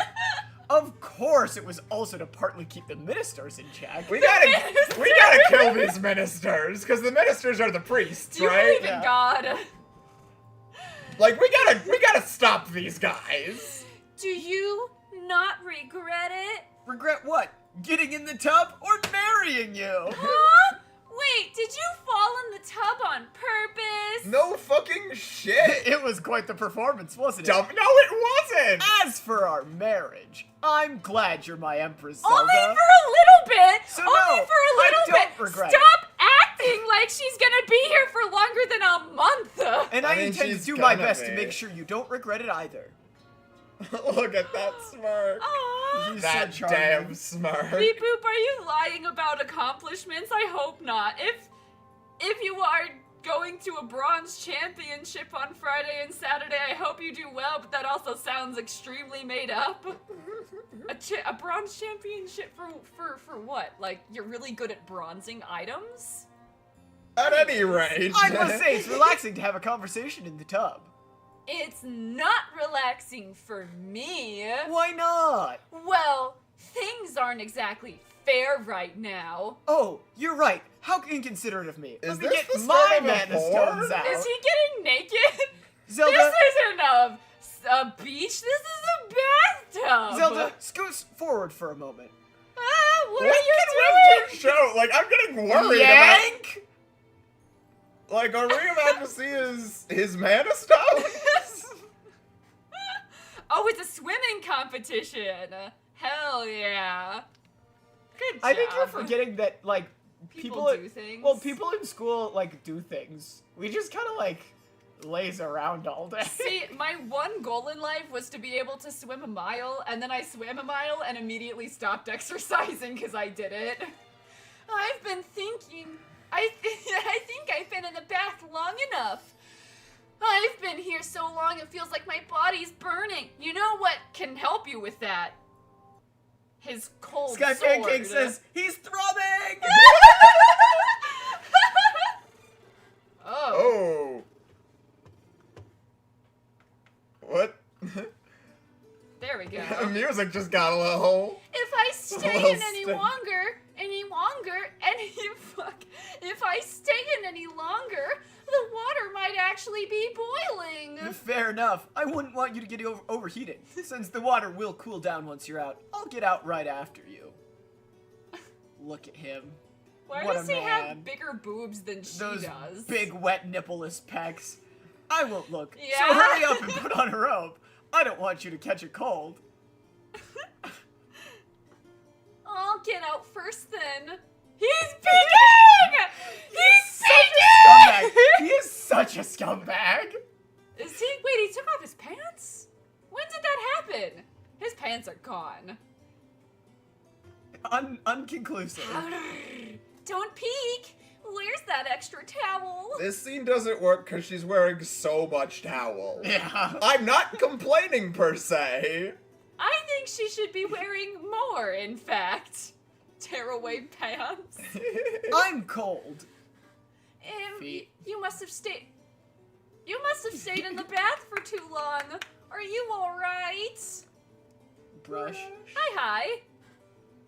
Of course, it was also to partly keep the ministers in check. We gotta kill these ministers, because the ministers are the priests, Do you right? believe in Yeah. God? Like, we gotta stop these guys. Do you not regret it? Regret what? Getting in the tub or marrying you? Huh? Wait, did you fall in the tub on purpose? No fucking shit. It was quite the performance, wasn't it? Dumb. No, it wasn't. As for our marriage, I'm glad you're my Empress, Zelda. Only for a little bit. So Only no, for a little I don't bit. regret Stop acting like she's gonna be here for longer than a month. And I I mean, intend to she's do my gonna best to be. make sure you don't regret it either. Look at that smirk. Aww. He's That so charming. damn smirk. Beep boop, are you lying about accomplishments? I hope not. If you are going to a bronze championship on Friday and Saturday, I hope you do well, but that also sounds extremely made up. A bronze championship for what? Like, you're really good at bronzing items? At any rate. I must say, it's relaxing to have a conversation in the tub. It's not relaxing for me. Why not? Well, things aren't exactly fair right now. Oh, you're right. How inconsiderate of me. Is Let me this get the my start of a mana porn? stones out. Is he getting naked? Zelda, This isn't a beach. This is a bathtub. Zelda, scoot forward for a moment. What are What you can doing? Webtoon show? Like, I'm getting worried Yank! about... Like, are we about to see his mana stones? Oh, it's a swimming competition. Hell yeah. Good job. I think you're forgetting that, like, People people do things. Well, people in school, like, do things. We just kind of, like, laze around all day. See, my one goal in life was to be able to swim a mile, and then I swam a mile and immediately stopped exercising because I did it. I've been thinking. I think I've been in the bath long enough. I've been here so long it feels like my body's burning. You know what can help you with that? His cold Sky sword. Pancake says, he's throbbing! Oh. Oh. What? There we go. The music just got a little... If I stay Well, in any longer, if I stay in any longer, the water might actually be boiling. Fair enough. I wouldn't want you to get overheated. Since the water will cool down once you're out, I'll get out right after you. Look at him. Why What does a he man. have bigger boobs than she Those does? big wet nippleless pecs. I won't look. So Yeah? hurry up and put on a robe. I don't want you to catch a cold. I'll get out first then. He's peeking! He's Scumbag. peeking! He is such a scumbag. Is he? Wait, he took off his pants? When did that happen? His pants are gone. Unconclusive. Don't peek! Where's that extra towel? This scene doesn't work because she's wearing so much towel. Yeah. I'm not complaining per se. I think she should be wearing more, in fact. Tearaway pants. I'm cold. Feet. You must have stayed. You must have stayed in the bath for too long. Are you alright? Brush. Hi.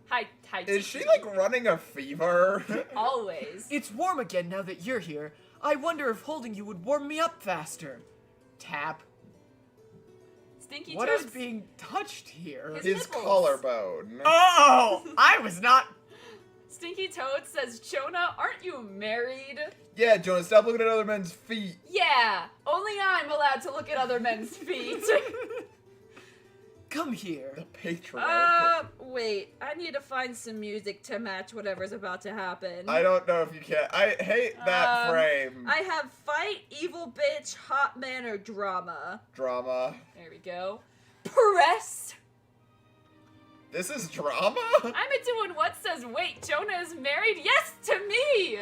Hi. Is she like running a fever? Always. It's warm again now that you're here. I wonder if holding you would warm me up faster. Tap. Stinky What is Toad's- being touched here? His His nipples. collarbone. Oh! I was not. Stinky Toad says, Jonah, aren't you married? Yeah, Jonah, stop looking at other men's feet. Yeah, only I'm allowed to look at other men's feet. Come The here. patriarch. Wait, I need to find some music to match whatever's about to happen. I don't know if you can. I hate that frame. I have fight, evil bitch, hot man, or drama. Drama. There we go. Press! This is drama? I'm doing what says, wait, Jonah is married? Yes, to me!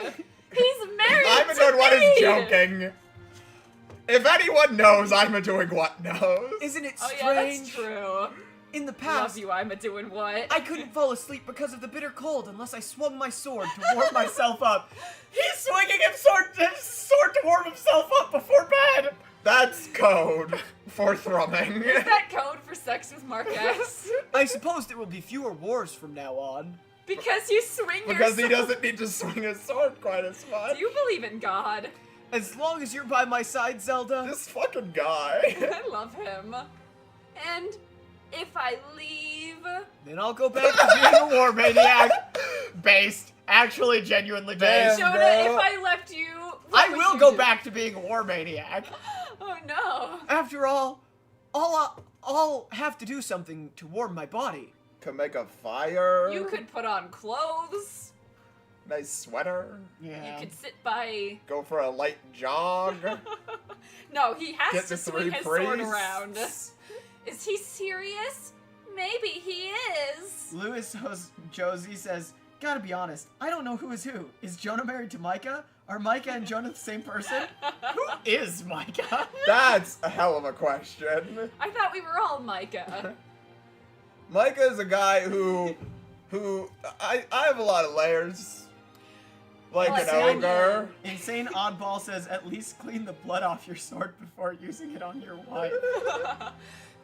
He's married I'm to doing what me! is joking. If anyone knows, I'm doing what knows. Isn't it Oh strange? yeah, that's true. In the Love past, you, I'm doing what? I couldn't fall asleep because of the bitter cold unless I swung my sword to warm myself up. He's swinging his sword to warm himself up before bed. That's code for thrumming. Is that code for sex with Mark X? I suppose there will be fewer wars from now on. Because you swing your Because he sword. doesn't need to swing his sword quite as much. Do you believe in God? As long as you're by my side, Zelda. This fucking guy. I love him. And if I leave... Then I'll go back to being a war maniac. Based. Actually, genuinely based. Damn, Jonah, bro. if I left you... what I would will you go do? back to being a war maniac. Oh no. After all, I'll have to do something to warm my body. Can make a fire. You could put on clothes. Nice sweater. Yeah. You could sit by... Go for a light jog. No, he has Get to the swing three his sword priests. around. Is he serious? Maybe he is. Louis Josie says, gotta be honest, I don't know who is who. Is Jonah married to Micah? Are Micah and Jonah the same person? Who is Micah? That's a hell of a question. I thought we were all Micah. Micah is a guy who I have a lot of layers. Like an Insane. ogre. Insane Oddball says, at least clean the blood off your sword before using it on your wife.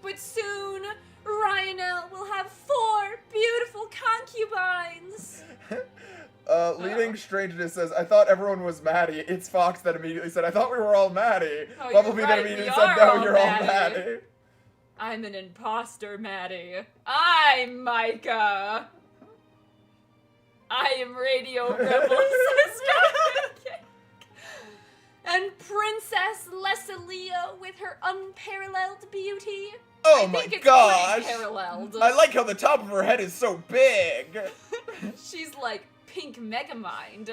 But soon, Ryanel will have 4 beautiful concubines. Leading Strangeness says, I thought everyone was Maddie. It's Fox that immediately said, I thought we were all Maddie. Oh, Bumblebee you're that right, immediately we said, are no, all you're all Maddie." Maddie. I'm an imposter, Maddie. I'm Micah. I am Radio Rebel sister. And Princess Lesalia with her unparalleled beauty. Oh I my think it's gosh. pretty paralleled. I like how the top of her head is so big. She's like pink Megamind.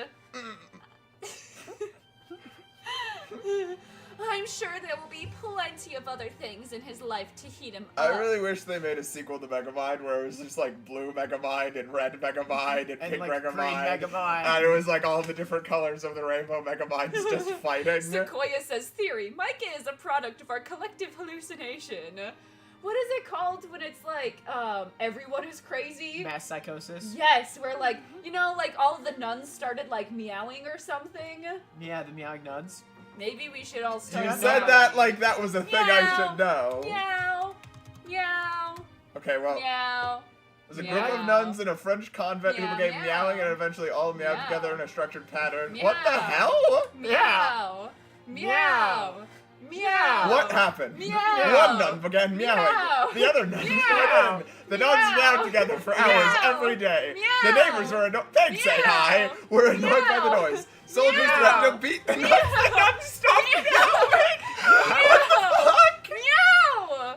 I'm sure there will be plenty of other things in his life to heat him up. I really wish they made a sequel to Megamind where it was just like blue Megamind and red Megamind and pink like Megamind. green Megamind. And it was like all the different colors of the rainbow Megaminds just fighting. Sequoia says, theory, Micah is a product of our collective hallucination. What is it called when it's like, everyone is crazy? Mass psychosis. Yes, where like, you know, like all of the nuns started like meowing or something. Yeah, the meowing nuns. Maybe we should all You start said meowing. that like that was a thing I Meow. should know. Meow. Meow. Okay, well, Meow. there's a group of Meow. nuns in a French convent who Meow, began meow. meowing and eventually all meowed Meow. together in a structured pattern. Meow. What the hell? Meow. Meow. Meow. What happened? Meow. One nun began meowing. Meow. The other nun Meow. joined in. The nuns Meow. meowed together for hours Meow. every day. Meow. The neighbors were annoyed. Thanks, say Meow. hi. Were annoyed by the Meow. noise. Soldiers Meow. threatened to beat the nuns. The nuns stopped meowing. Meow. Meow.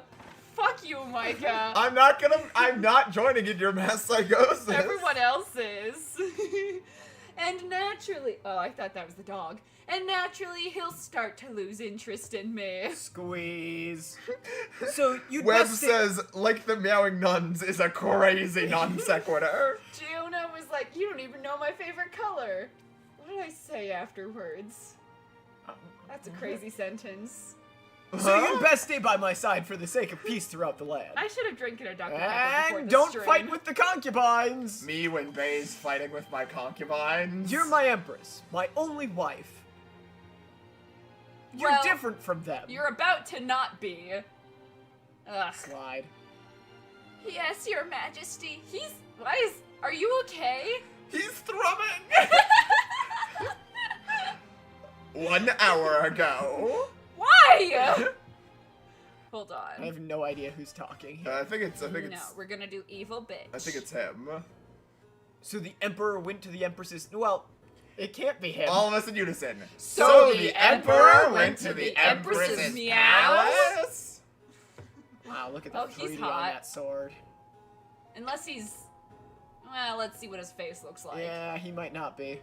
Fuck you, Micah. I'm not joining in your mass psychosis. Everyone else is. And naturally, oh, I thought that was the dog. And naturally, he'll start to lose interest in me. Squeeze. So you'd Webb best say- says, like the meowing nuns is a crazy non sequitur. Jonah was like, you don't even know my favorite color. What did I say afterwards? That's a crazy sentence. So you'd best stay by my side for the sake of peace throughout the land. I should have drinking a Dr. Pepper before And this don't stream. fight with the concubines. Me when Bay's fighting with my concubines. You're my empress, my only wife. You're Well, different from them. You're about to not be. Ugh. Slide. Yes, Your Majesty. Are you okay? He's thrumming! 1 hour ago. Why? Hold I on. have no idea who's talking. I think it's No, we're gonna do evil bitch. I think it's him. So the emperor went to the empress's. Well, it can't be him. All of us in unison. So the emperor went to the empress's palace. Wow, look at the Oh, he's 3D on hot. that sword. Unless he's. Well, let's see what his face looks like. Yeah, he might not be.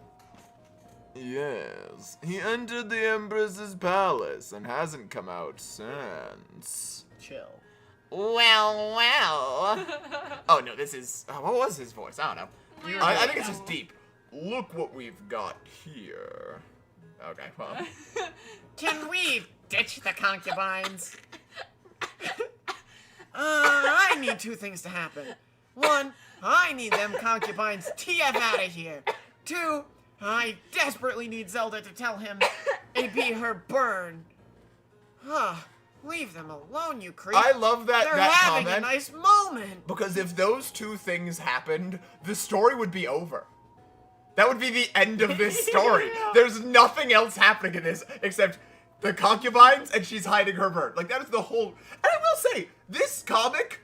Yes, he entered the Empress's palace and hasn't come out since. Chill. Well. Oh no, this is. What was his voice? I don't know. I think it's just deep. Look what we've got here. Okay, well. Can we ditch the concubines? I need 2 things to happen. 1, I need them concubines TF out of here. 2, I desperately need Zelda to tell him it'd be her burn. Huh. Leave them alone, you creep. I love that They're that having comment a nice moment. because if those 2 things happened, the story would be over. That would be the end of this story. There's nothing else happening in this except the concubines and she's hiding her bird. Like that is the whole. And I will say, this comic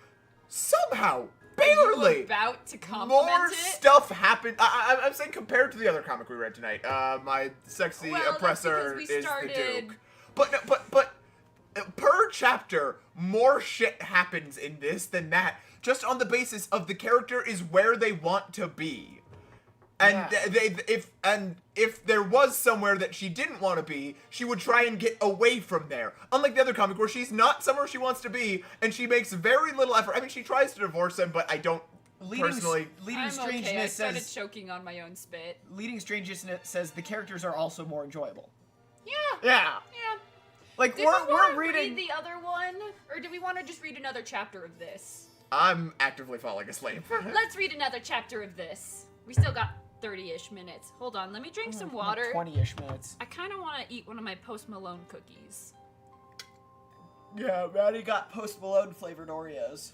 somehow barely. About to compliment More it. stuff happened. I'm saying compared to the other comic we read tonight. My sexy Well, that's oppressor because we is started- the Duke. But per chapter, more shit happens in this than that. Just on the basis of the character is where they want to be. And Yeah. if there was somewhere that she didn't want to be, she would try and get away from there. Unlike the other comic where she's not somewhere she wants to be, and she makes very little effort. I mean, she tries to divorce him, but I don't personally. Leading I'm Strangeness okay. I started says. choking on my own spit. Leading Strangeness says the characters are also more enjoyable. Yeah. Yeah. Yeah. Like Did we we're want to reading. read the other one, or do we want to just read another chapter of this? I'm actively falling asleep. Let's read another chapter of this. We still got 30-ish minutes. Hold on, let me drink some water. 20-ish minutes. I kind of want to eat one of my Post Malone cookies. Yeah, Maddie got Post Malone flavored Oreos.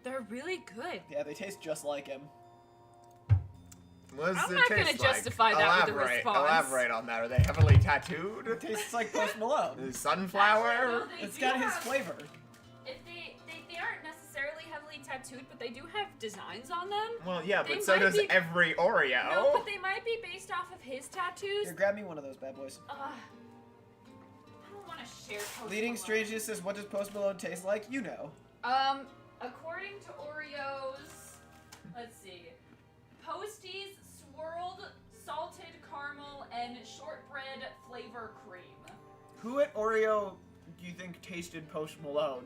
They're really good. Yeah, they taste just like him. What does I'm it not taste gonna justify that with a response. Elaborate on that. Are they heavily tattooed? It tastes like Post Malone. Sunflower? Actually, no, they It's do got his have- flavor. If they aren't necessarily heavily tattooed, but they do have designs on them. Well, yeah, They but so might does be- every Oreo. No, but they might be based off of his tattoos. Here, grab me one of those bad boys. I don't want to share Post Leading Malone. Strange says, what does Post Malone taste like? You know. According to Oreos, let's see, Posties, swirled salted caramel, and shortbread flavor cream. Who at Oreo do you think tasted Post Malone?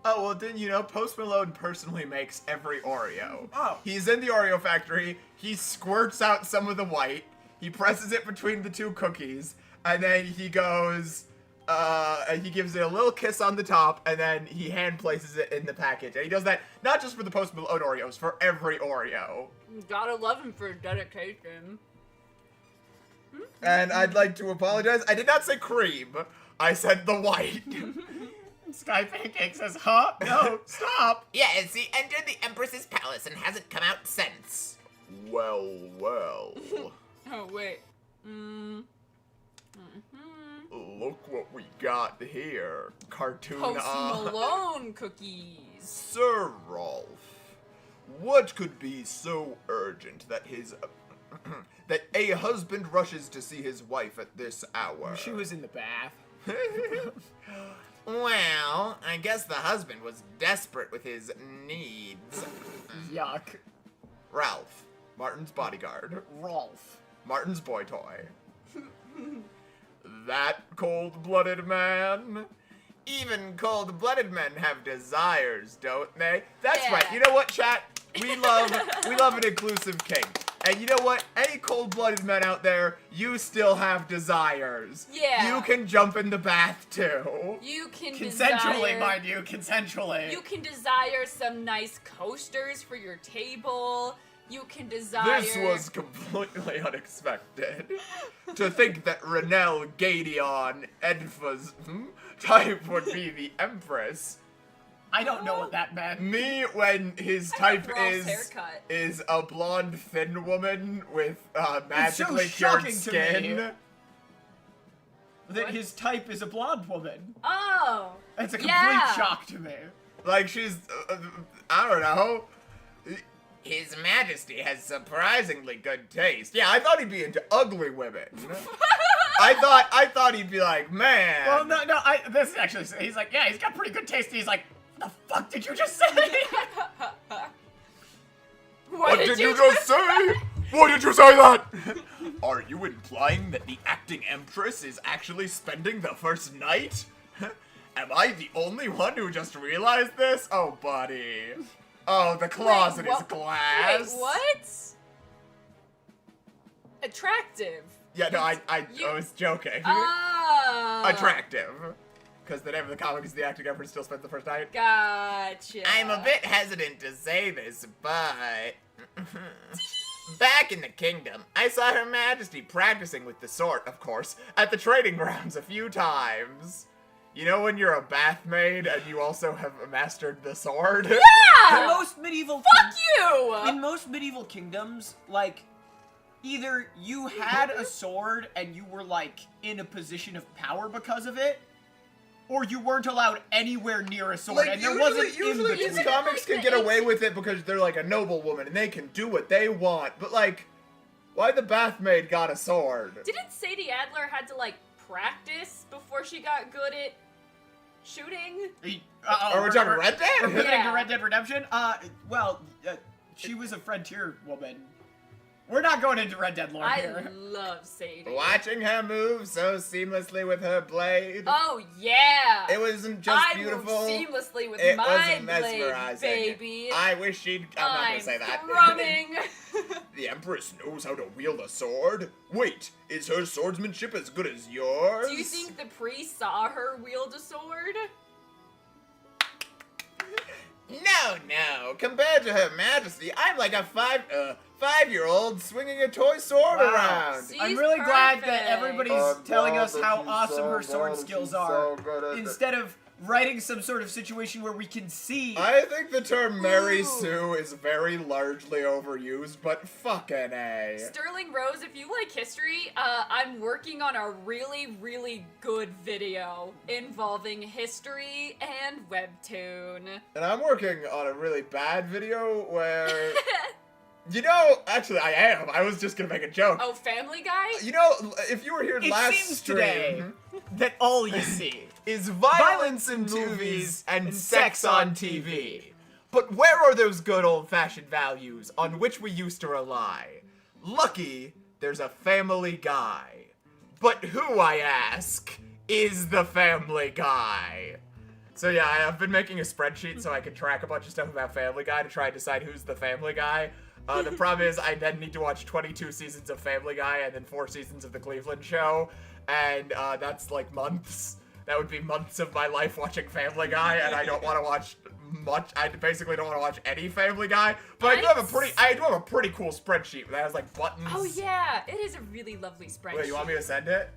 Oh, well, didn't you know Post Malone personally makes every Oreo? Oh. He's in the Oreo factory, he squirts out some of the white, he presses it between the two cookies, and then he goes, and he gives it a little kiss on the top, and then he hand places it in the package. And he does that not just for the Post Malone Oreos, for every Oreo. Gotta love him for dedication. And I'd like to apologize, I did not say cream, I said the white. Sky Pancake says, huh? No, stop! Yes, he entered the Empress's palace and hasn't come out since. Well, well. Oh, wait. Look what we got here. Cartoon Post Malone cookies. Sir Rolf, what could be so urgent that that a husband rushes to see his wife at this hour? She was in the bath. Well, I guess the husband was desperate with his needs. Yuck. Ralph, Martin's bodyguard, Rolf. Martin's boy toy. That cold-blooded man. Even cold-blooded men have desires, don't they? That's Yeah. right. You know what, chat? We love an inclusive kink. And you know what? Any cold-blooded men out there, you still have desires. Yeah. You can jump in the bath too. You can Consensually, desire, mind you, consensually. You can desire some nice coasters for your table. You can desire. This was completely unexpected. To think that Renelle Gadion Edfa's type would be the Empress. I don't know what that meant. Me, when his I type love Rolf's haircut. is a blonde, thin woman with magically It's so cured shocking to skin. me. That What? his type is a blonde woman. Oh. It's a complete Yeah. shock to me. Like she's, I don't know. His Majesty has surprisingly good taste. Yeah, I thought he'd be into ugly women. I thought he'd be like, man. Well, no, this is actually, he's like, yeah, he's got pretty good taste. He's like, the fuck did you just say? What did you just say? Why did you say that? Are you implying that the acting Empress is actually spending the first night? Am I the only one who just realized this? Oh, buddy. Oh, the closet is glass. Wait, what? Attractive. Yeah, no, I You- was joking. Oh. Attractive. Because the name of the comic is The Acting Empress Still Spends the First Night. Gotcha. I'm a bit hesitant to say this, but... Back in the kingdom, I saw Her Majesty practicing with the sword, Of course, at the trading grounds a few times. You know when you're a bath maid and you also have mastered the sword? In Yeah. most medieval Fuck you. in most medieval kingdoms, like, either you had a sword and you were, like, in a position of power because of it, or you weren't allowed anywhere near a sword, and there wasn't usually in these between. comics can get away with it because they're like a noble woman and they can do what they want. But like, why the bath maid got a sword? Didn't Sadie Adler had to like practice before she got good at shooting? Are we talking Red Dead? We're pivoting Yeah. to Red Dead Redemption? She was a frontier woman. We're not going into Red Dead lore I here. love Sadie. Watching her move so seamlessly with her blade. Oh yeah. It wasn't just I beautiful. moved seamlessly with It my was blade, mesmerizing. baby. I wish she'd. I'm not gonna say that. Thrumming. The Empress knows how to wield a sword. Wait, is her swordsmanship as good as yours? Do you think the priest saw her wield a sword? No. Compared to Her Majesty, I'm like a five-year-old swinging a toy sword Wow. around. She's I'm really glad that perfect. everybody's telling us how she's awesome so her sword good, skills she's are, so good at it. instead of writing some sort of situation where we can see. I think the term Mary Ooh. Sue is very largely overused, but fucking A. Sterling Rose, if you like history, I'm working on a really, really good video involving history and Webtoon. And I'm working on a really bad video where... You know, actually I am. I was just gonna make a joke. Oh, Family Guy? You know, if you were here It last seems stream... today that all you see is violence in movies and sex on TV. But where are those good old-fashioned values on which we used to rely? Lucky, there's a Family Guy. But who, I ask, is the Family Guy? So yeah, I've been making a spreadsheet so I can track a bunch of stuff about Family Guy to try and decide who's the Family Guy. The problem is I then need to watch 22 seasons of Family Guy and then 4 seasons of The Cleveland Show. And that's like months. That would be months of my life watching Family Guy, and I don't want to watch much. I basically don't want to watch any Family Guy. But I do have a pretty cool spreadsheet that has like buttons. Oh yeah, it is a really lovely spreadsheet. Wait, you want me to send it?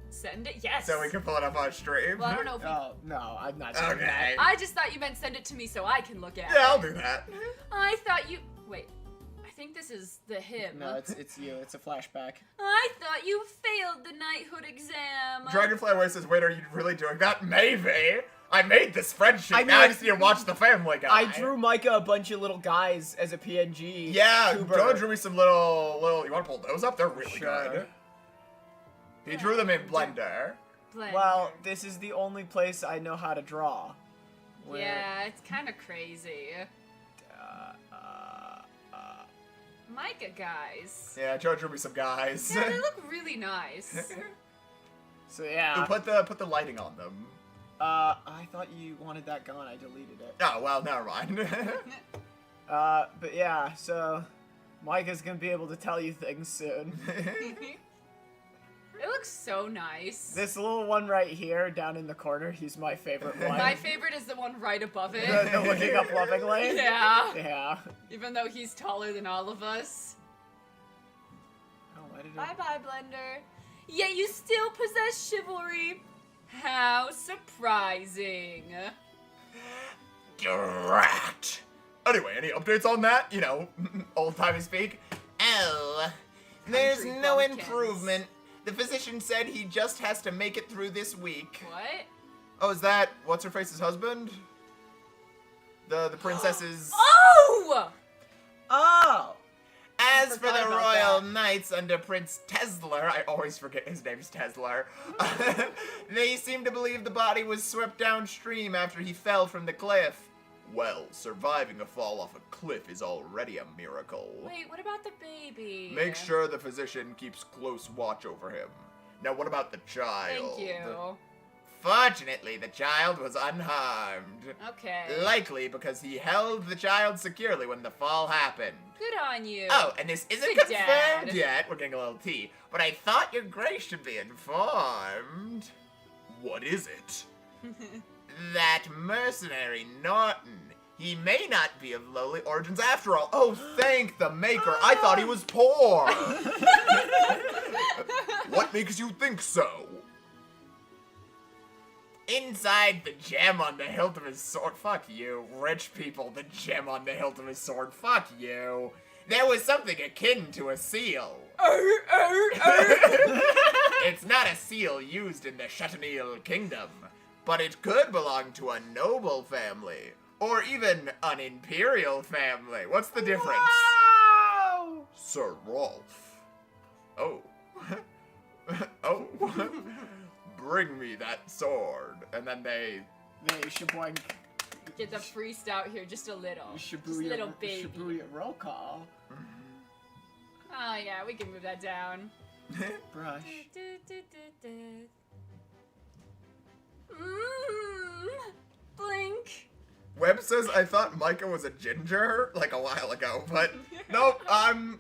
Send it? Yes. So we can pull it up on stream? Well, I don't know if you... Oh, no, I'm not saying Okay. that. I just thought you meant send it to me so I can look at it. Yeah, I'll do that. I thought you... Wait. I think this is the him. No, it's you. It's a flashback. I thought you failed the knighthood exam. Dragonfly Way says, wait, are you really doing that? Maybe. I made the spreadsheet. I Now I mean, just need to watch the Family Guy. I drew Micah a bunch of little guys as a PNG. Yeah, tuber. Jonah drew me some little. You want to pull those up? They're really Sure. good. He drew them in Blender. Blender. Well, this is the only place I know how to draw. Where- Yeah, it's kind of crazy. Micah guys. Yeah, Joe drew me some guys. Yeah, they look really nice. So yeah. Put the lighting on them. I thought you wanted that gone. I deleted it. Oh well, never mind. But yeah. So, Micah's gonna be able to tell you things soon. It looks so nice. This little one right here, down in the corner, he's my favorite one. My favorite is the one right above it. the looking up lovingly. Yeah. Yeah. Even though he's taller than all of us. Oh, why did Bye bye, Blender. Yet you still possess chivalry. How surprising. Drat. Anyway, any updates on that? You know, old-timey speak. Oh, there's Country no bumpkins. improvement. The physician said he just has to make it through this week. What? Oh, is that what's-her-face's husband? The princess's... Oh! Oh! As for forgot the about royal that. knights under Prince Teslar, I always forget his name's Teslar. they seem to believe the body was swept downstream after he fell from the cliff. Well, surviving a fall off a cliff is already a miracle. Wait, what about the baby? Make sure the physician keeps close watch over him. Now, what about the child? Thank you. Fortunately, the child was unharmed. Okay. Likely because he held the child securely when the fall happened. Good on you. Oh, and this isn't Good confirmed dad. yet. We're getting a little tea. But I thought your grace should be informed What is it? that mercenary Norton, he may not be of lowly origins after all. Oh, Thank the maker. I thought he was poor. What makes you think so? inside the gem on the hilt of his sword. Fuck you. Rich people, the gem on the hilt of his sword. Fuck you. There was something akin to a seal. It's not a seal used in the Chatanil kingdom, but it could belong to a noble family, or even an imperial family. What's the difference? Wow! Sir Rolf. Oh. Oh. Bring me that sword. And then they... Hey, shaboing. Get the priest out here just a little. Just a little baby. Shibuya roll call. Oh yeah, we can move that down. Brush. Blink. Webb says I thought Micah was a ginger like a while ago, but nope, I'm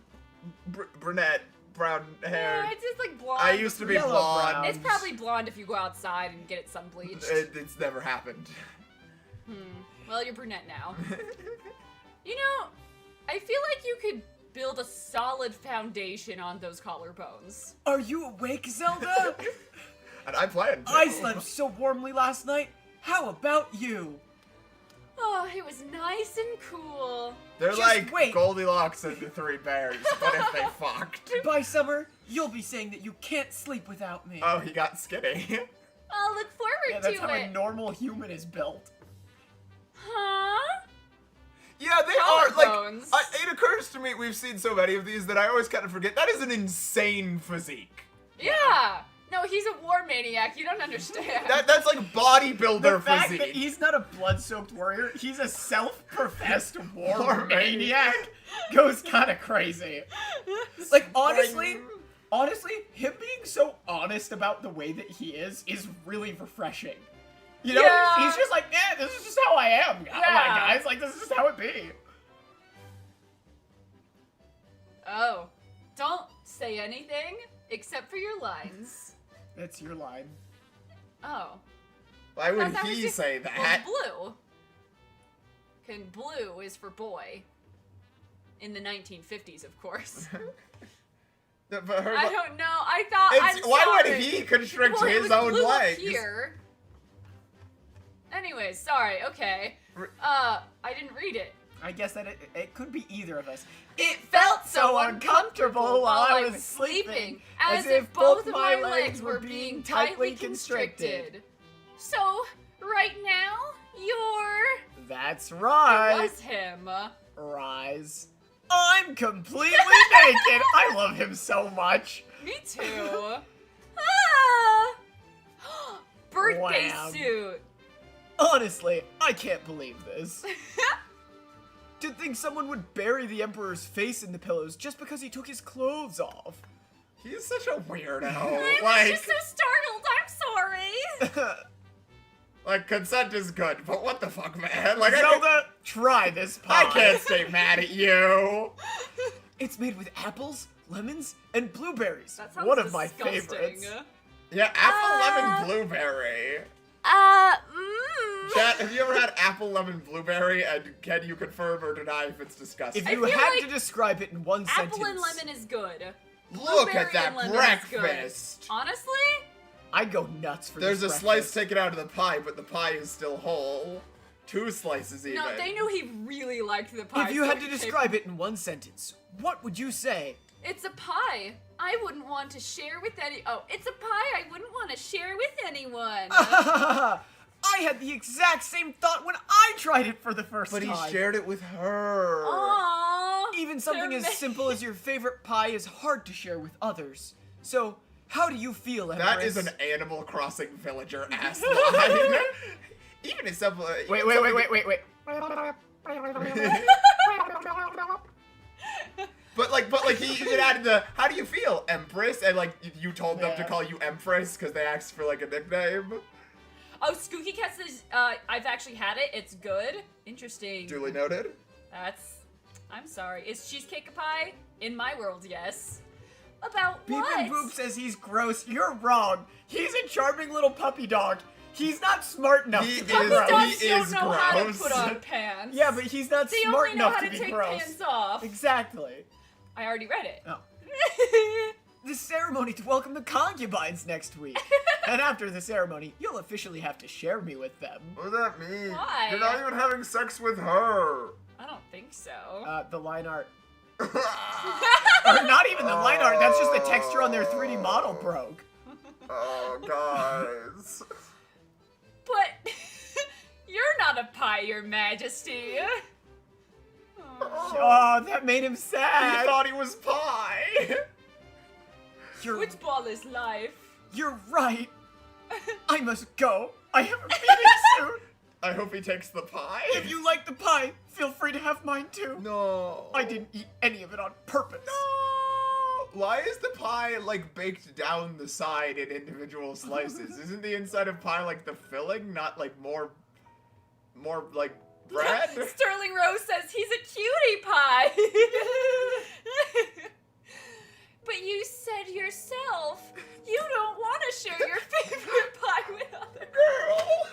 brunette, brown hair. Yeah, it's just like blonde. I used to be Yellow blonde. brown. It's probably blonde if you go outside and get it sun bleached. It's never happened. Well, you're brunette now. You know, I feel like you could build a solid foundation on those collarbones. Are you awake, Zelda? And I planned to. I slept so warmly last night. How about you? Oh, it was nice and cool. They're Just like wait. Goldilocks and the Three Bears, but if they fucked. By summer, you'll be saying that you can't sleep without me. Oh, he got skinny. I'll look forward Yeah, that's to how it. a normal human is built. Huh? Yeah, they are. Collarbones. Like, it occurs to me, we've seen so many of these that I always kind of forget. That is an insane physique. Yeah. No, he's a war maniac. You don't understand. That's like bodybuilder The fact physique. that he's not a blood-soaked warrior, he's a self-professed war War maniac, goes kind of crazy. Like, honestly, him being so honest about the way that he is really refreshing. You know, Yeah. he's just like, this is just how I am, guys. Like, this is just how it be. Oh. Don't say anything except for your lines. That's your line. Oh. Why would That was he just- say that? Well, blue. Blue is for boy. In the 1950s, of course. But her, I don't know. I thought. why would sorry. he constrict Well, it his was own blue up legs? here. Anyways, sorry. Okay. I didn't read it. I guess that it could be either of us. It felt so uncomfortable while I was sleeping, as if both of my legs were being tightly constricted. So, right now, you're... That's It right. was him. Rise. I'm completely naked. I love him so much. Me too. Ah! Birthday Wham. suit. Honestly, I can't believe this. To think someone would bury the Emperor's face in the pillows just because he took his clothes off. He's such a weirdo. I like, was just so startled. I'm sorry. like consent is good, but what the fuck, man? Like, Zelda, try this pie. I can't stay mad at you. It's made with apples, lemons, and blueberries. That sounds One of my disgusting. favorites. Yeah, apple, lemon, blueberry. Chat, have you ever had apple, lemon, blueberry? And can you confirm or deny if it's disgusting? If you feel had like to describe it in one sentence, Apple and lemon is good. Look Blueberry at that and lemon is good. breakfast. Honestly, I'd go nuts for There's a this slice breakfast. taken out of the pie, but the pie is still whole. 2 slices even. no, they knew he really liked the pie. If you so had to he describe it in one sentence, what would you say? It's a pie. I wouldn't want to share with any. Oh, it's a pie. I wouldn't want to share with anyone. I had the exact same thought when I tried it for the first But time. he shared it with her. Aww. Even something they're as simple as your favorite pie is hard to share with others. So, how do you feel, Empress? That is an Animal Crossing villager ass line. Even as simple. Wait. But like he even added the how do you feel, Empress? And like you told them to Yeah. call you Empress because they asked for like a nickname. Oh, Skooky Cats is. I've actually had it. It's good. Interesting. Duly noted. I'm sorry. Is cheesecake a pie? In my world, yes. About Beep what? and Boop says he's gross. You're wrong. He's a charming little puppy dog. He's not smart enough He to be is- gross. Dogs he don't is know how to gross. put on pants. Yeah, but he's not they smart only know enough how to to be take gross. pants off. Exactly. I already read it. Oh. The ceremony to welcome the concubines next week. And after the ceremony, you'll officially have to share me with them. What does that mean? Why? You're not even having sex with her. I don't think so. The line art. Or not even the line art, that's just the texture on their 3D model broke. Oh, guys. But you're not a pie, Your Majesty. Oh, that made him He sad. thought he was pie. Football is life. You're right. I must go. I have a meeting soon. I hope he takes the pie. If you like the pie, feel free to have mine too. No. I didn't eat any of it on purpose. No. Why is the pie like baked down the side in individual slices? Isn't the inside of pie like the filling, not like more like bread? Sterling Rose says he's a cutie pie. But you said yourself you don't want to share your favorite pie with others. Girl.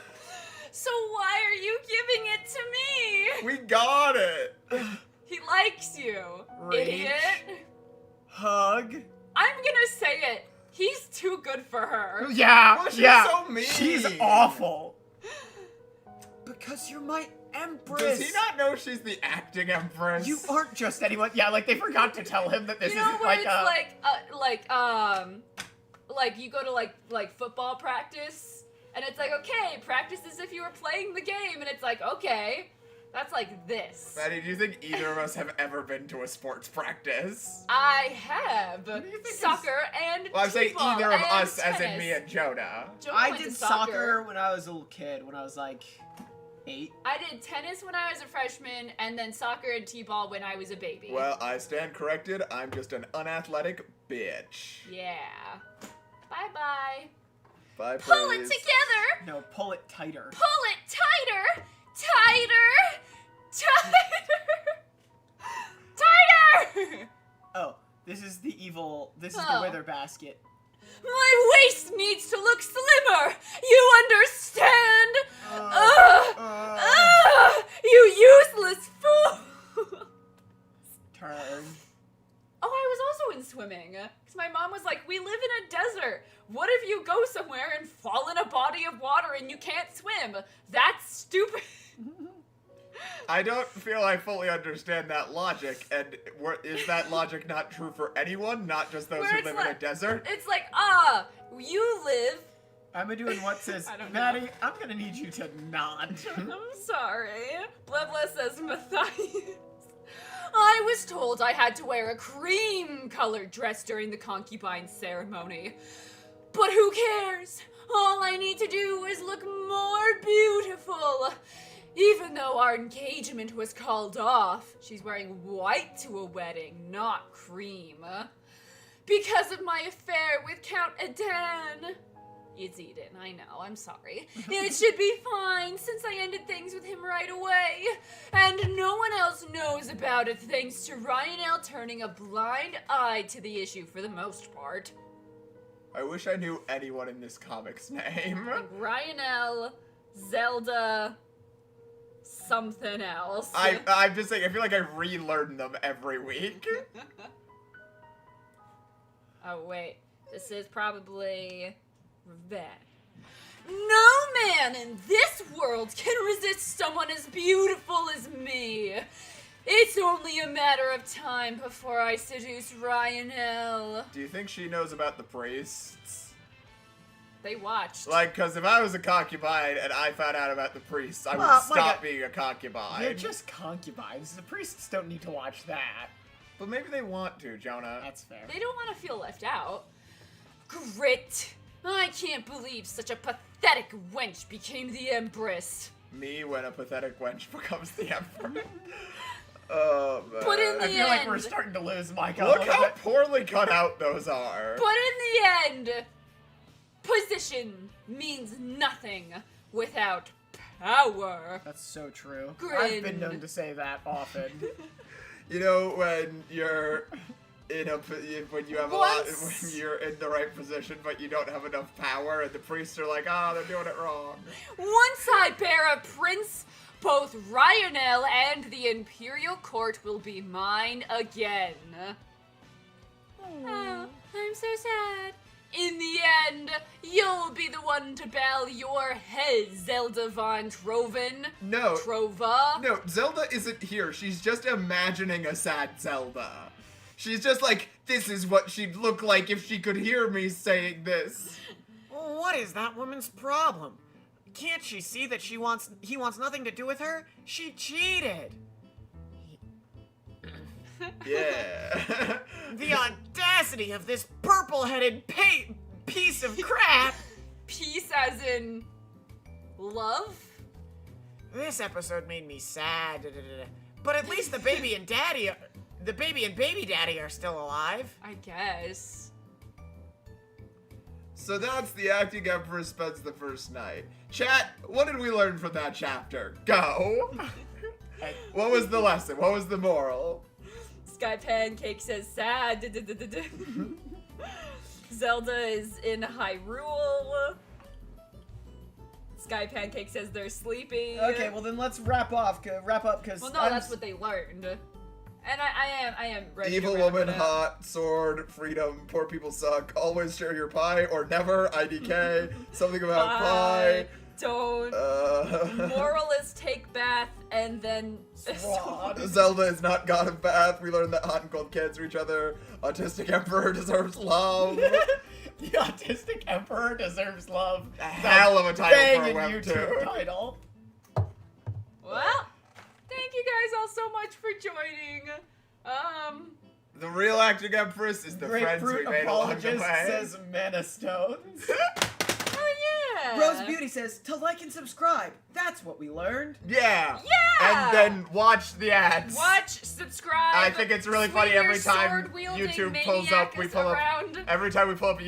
So why are you giving it to Hug. I'm gonna say it. He's too good for her. Yeah, Well, she's yeah. so mean. She's awful. Because you're my Empress. Does he not know she's the acting Empress? You aren't just anyone. Yeah, like they forgot to tell him that this You know isn't where like it's like you go to like football practice, and it's like, okay, practice as if you were playing the game, and it's like, okay, that's like this. Maddie, do you think either of us have ever been to a sports practice? I have do you think soccer and Well, I'm saying t-ball either of and us, as in tennis. me and Jonah. Jonah I went did to soccer when I was a little kid, when I was like 8. I did tennis when I was a freshman, and then soccer and t-ball when I was a baby. Well, I stand corrected. I'm just an unathletic bitch. Yeah. Bye-bye. Bye, Pull it please. together! No, pull it tighter. Pull it tighter! Tighter! Tighter! Tighter! Oh, this is the evil. This is Oh. the wither basket. My waist needs to look slimmer! You understand? You useless fool! Turn. Oh, I was also in swimming. Because my mom was like, we live in a desert. What if you go somewhere and fall in a body of water and you can't swim? That's stupid. I don't feel I fully understand that logic, and is that logic not true for anyone, not just those Where who it's live in a like- desert? It's like, you live. I'm doing what says, I don't know. Maddie, I'm gonna need you to nod. I'm sorry. Blah blah says Matthias. I was told I had to wear a cream-colored dress during the concubine ceremony. But who cares? All I need to do is look more beautiful. Even though our engagement was called off, she's wearing white to a wedding, not cream. Because of my affair with Count Adan. It's Eden, I know, I'm sorry. It should be fine since I ended things with him right away. And no one else knows about it thanks to Ryanel turning a blind eye to the issue for the most part. I wish I knew anyone in this comic's name. Like Ryanel, Zelda, something else. I'm just saying, I feel like I relearn them every week. Oh wait, this is probably revenge. No man in this world can resist someone as beautiful as me. It's only a matter of time before I seduce Ryanel. Do you think she knows about the priests? They watched. Like, because if I was a concubine and I found out about the priests, I would Well, stop Micah, being a concubine. You're just concubines. The priests don't need to watch that. But maybe they want to, Jonah. That's fair. They don't want to feel left out. Grit. I can't believe such a pathetic wench became the Empress. Me when a pathetic wench becomes the emperor. Oh, man. But in I the feel like end, we're starting to lose Micah a Look little how bit. poorly cut out those are. but in the end, position means nothing without power. That's so true. Grin. I've been known to say that often. You know, when you're in a when you have a lot, Once- when you're in the right position but you don't have enough power, and the priests are like, they're doing it wrong. Once I bear a prince, both Ryanel and the Imperial Court will be mine again. Oh, I'm so sad. In the end, you'll be the one to bow your head, Zelda von Troven. No. Trova. No, Zelda isn't here. She's just imagining a sad Zelda. She's just like, this is what she'd look like if she could hear me saying this. What is that woman's problem? Can't she see that he wants nothing to do with her? She cheated. Yeah. The audacity of this purple-headed piece of crap! Peace as in love? This episode made me sad. But at least the baby and baby daddy are still alive. I guess. So that's the acting Empress spends the first night. Chat, what did we learn from that chapter? Go! What was the lesson? What was the moral? Sky Pancake says sad. Zelda is in Hyrule. Sky Pancake says they're sleeping. Okay, well then let's wrap up because Well, no, that's what they learned. And I am ready. Evil to wrap woman, it up. hot, sword, freedom, poor people suck, always share your pie, or never, IDK, something about pie. Don't. Moral is take bath and then. Zelda is not god of bath. We learned that hot and cold cancer each other. Autistic emperor deserves love. The autistic emperor deserves love. A hell of a title for a Banging YouTube Webtoon. title. Well, thank you guys all so much for joining. The real acting Empress is the friends we Grapefruit made along the apologist way. says mana stones. Oh yeah. Rose Beauty says to like and subscribe. That's what we learned. Yeah. Yeah. And then watch the ads. Watch, subscribe. I think it's really funny swing your every time sword-wielding YouTube pulls up, we maniac pull up. around. Every time we pull up a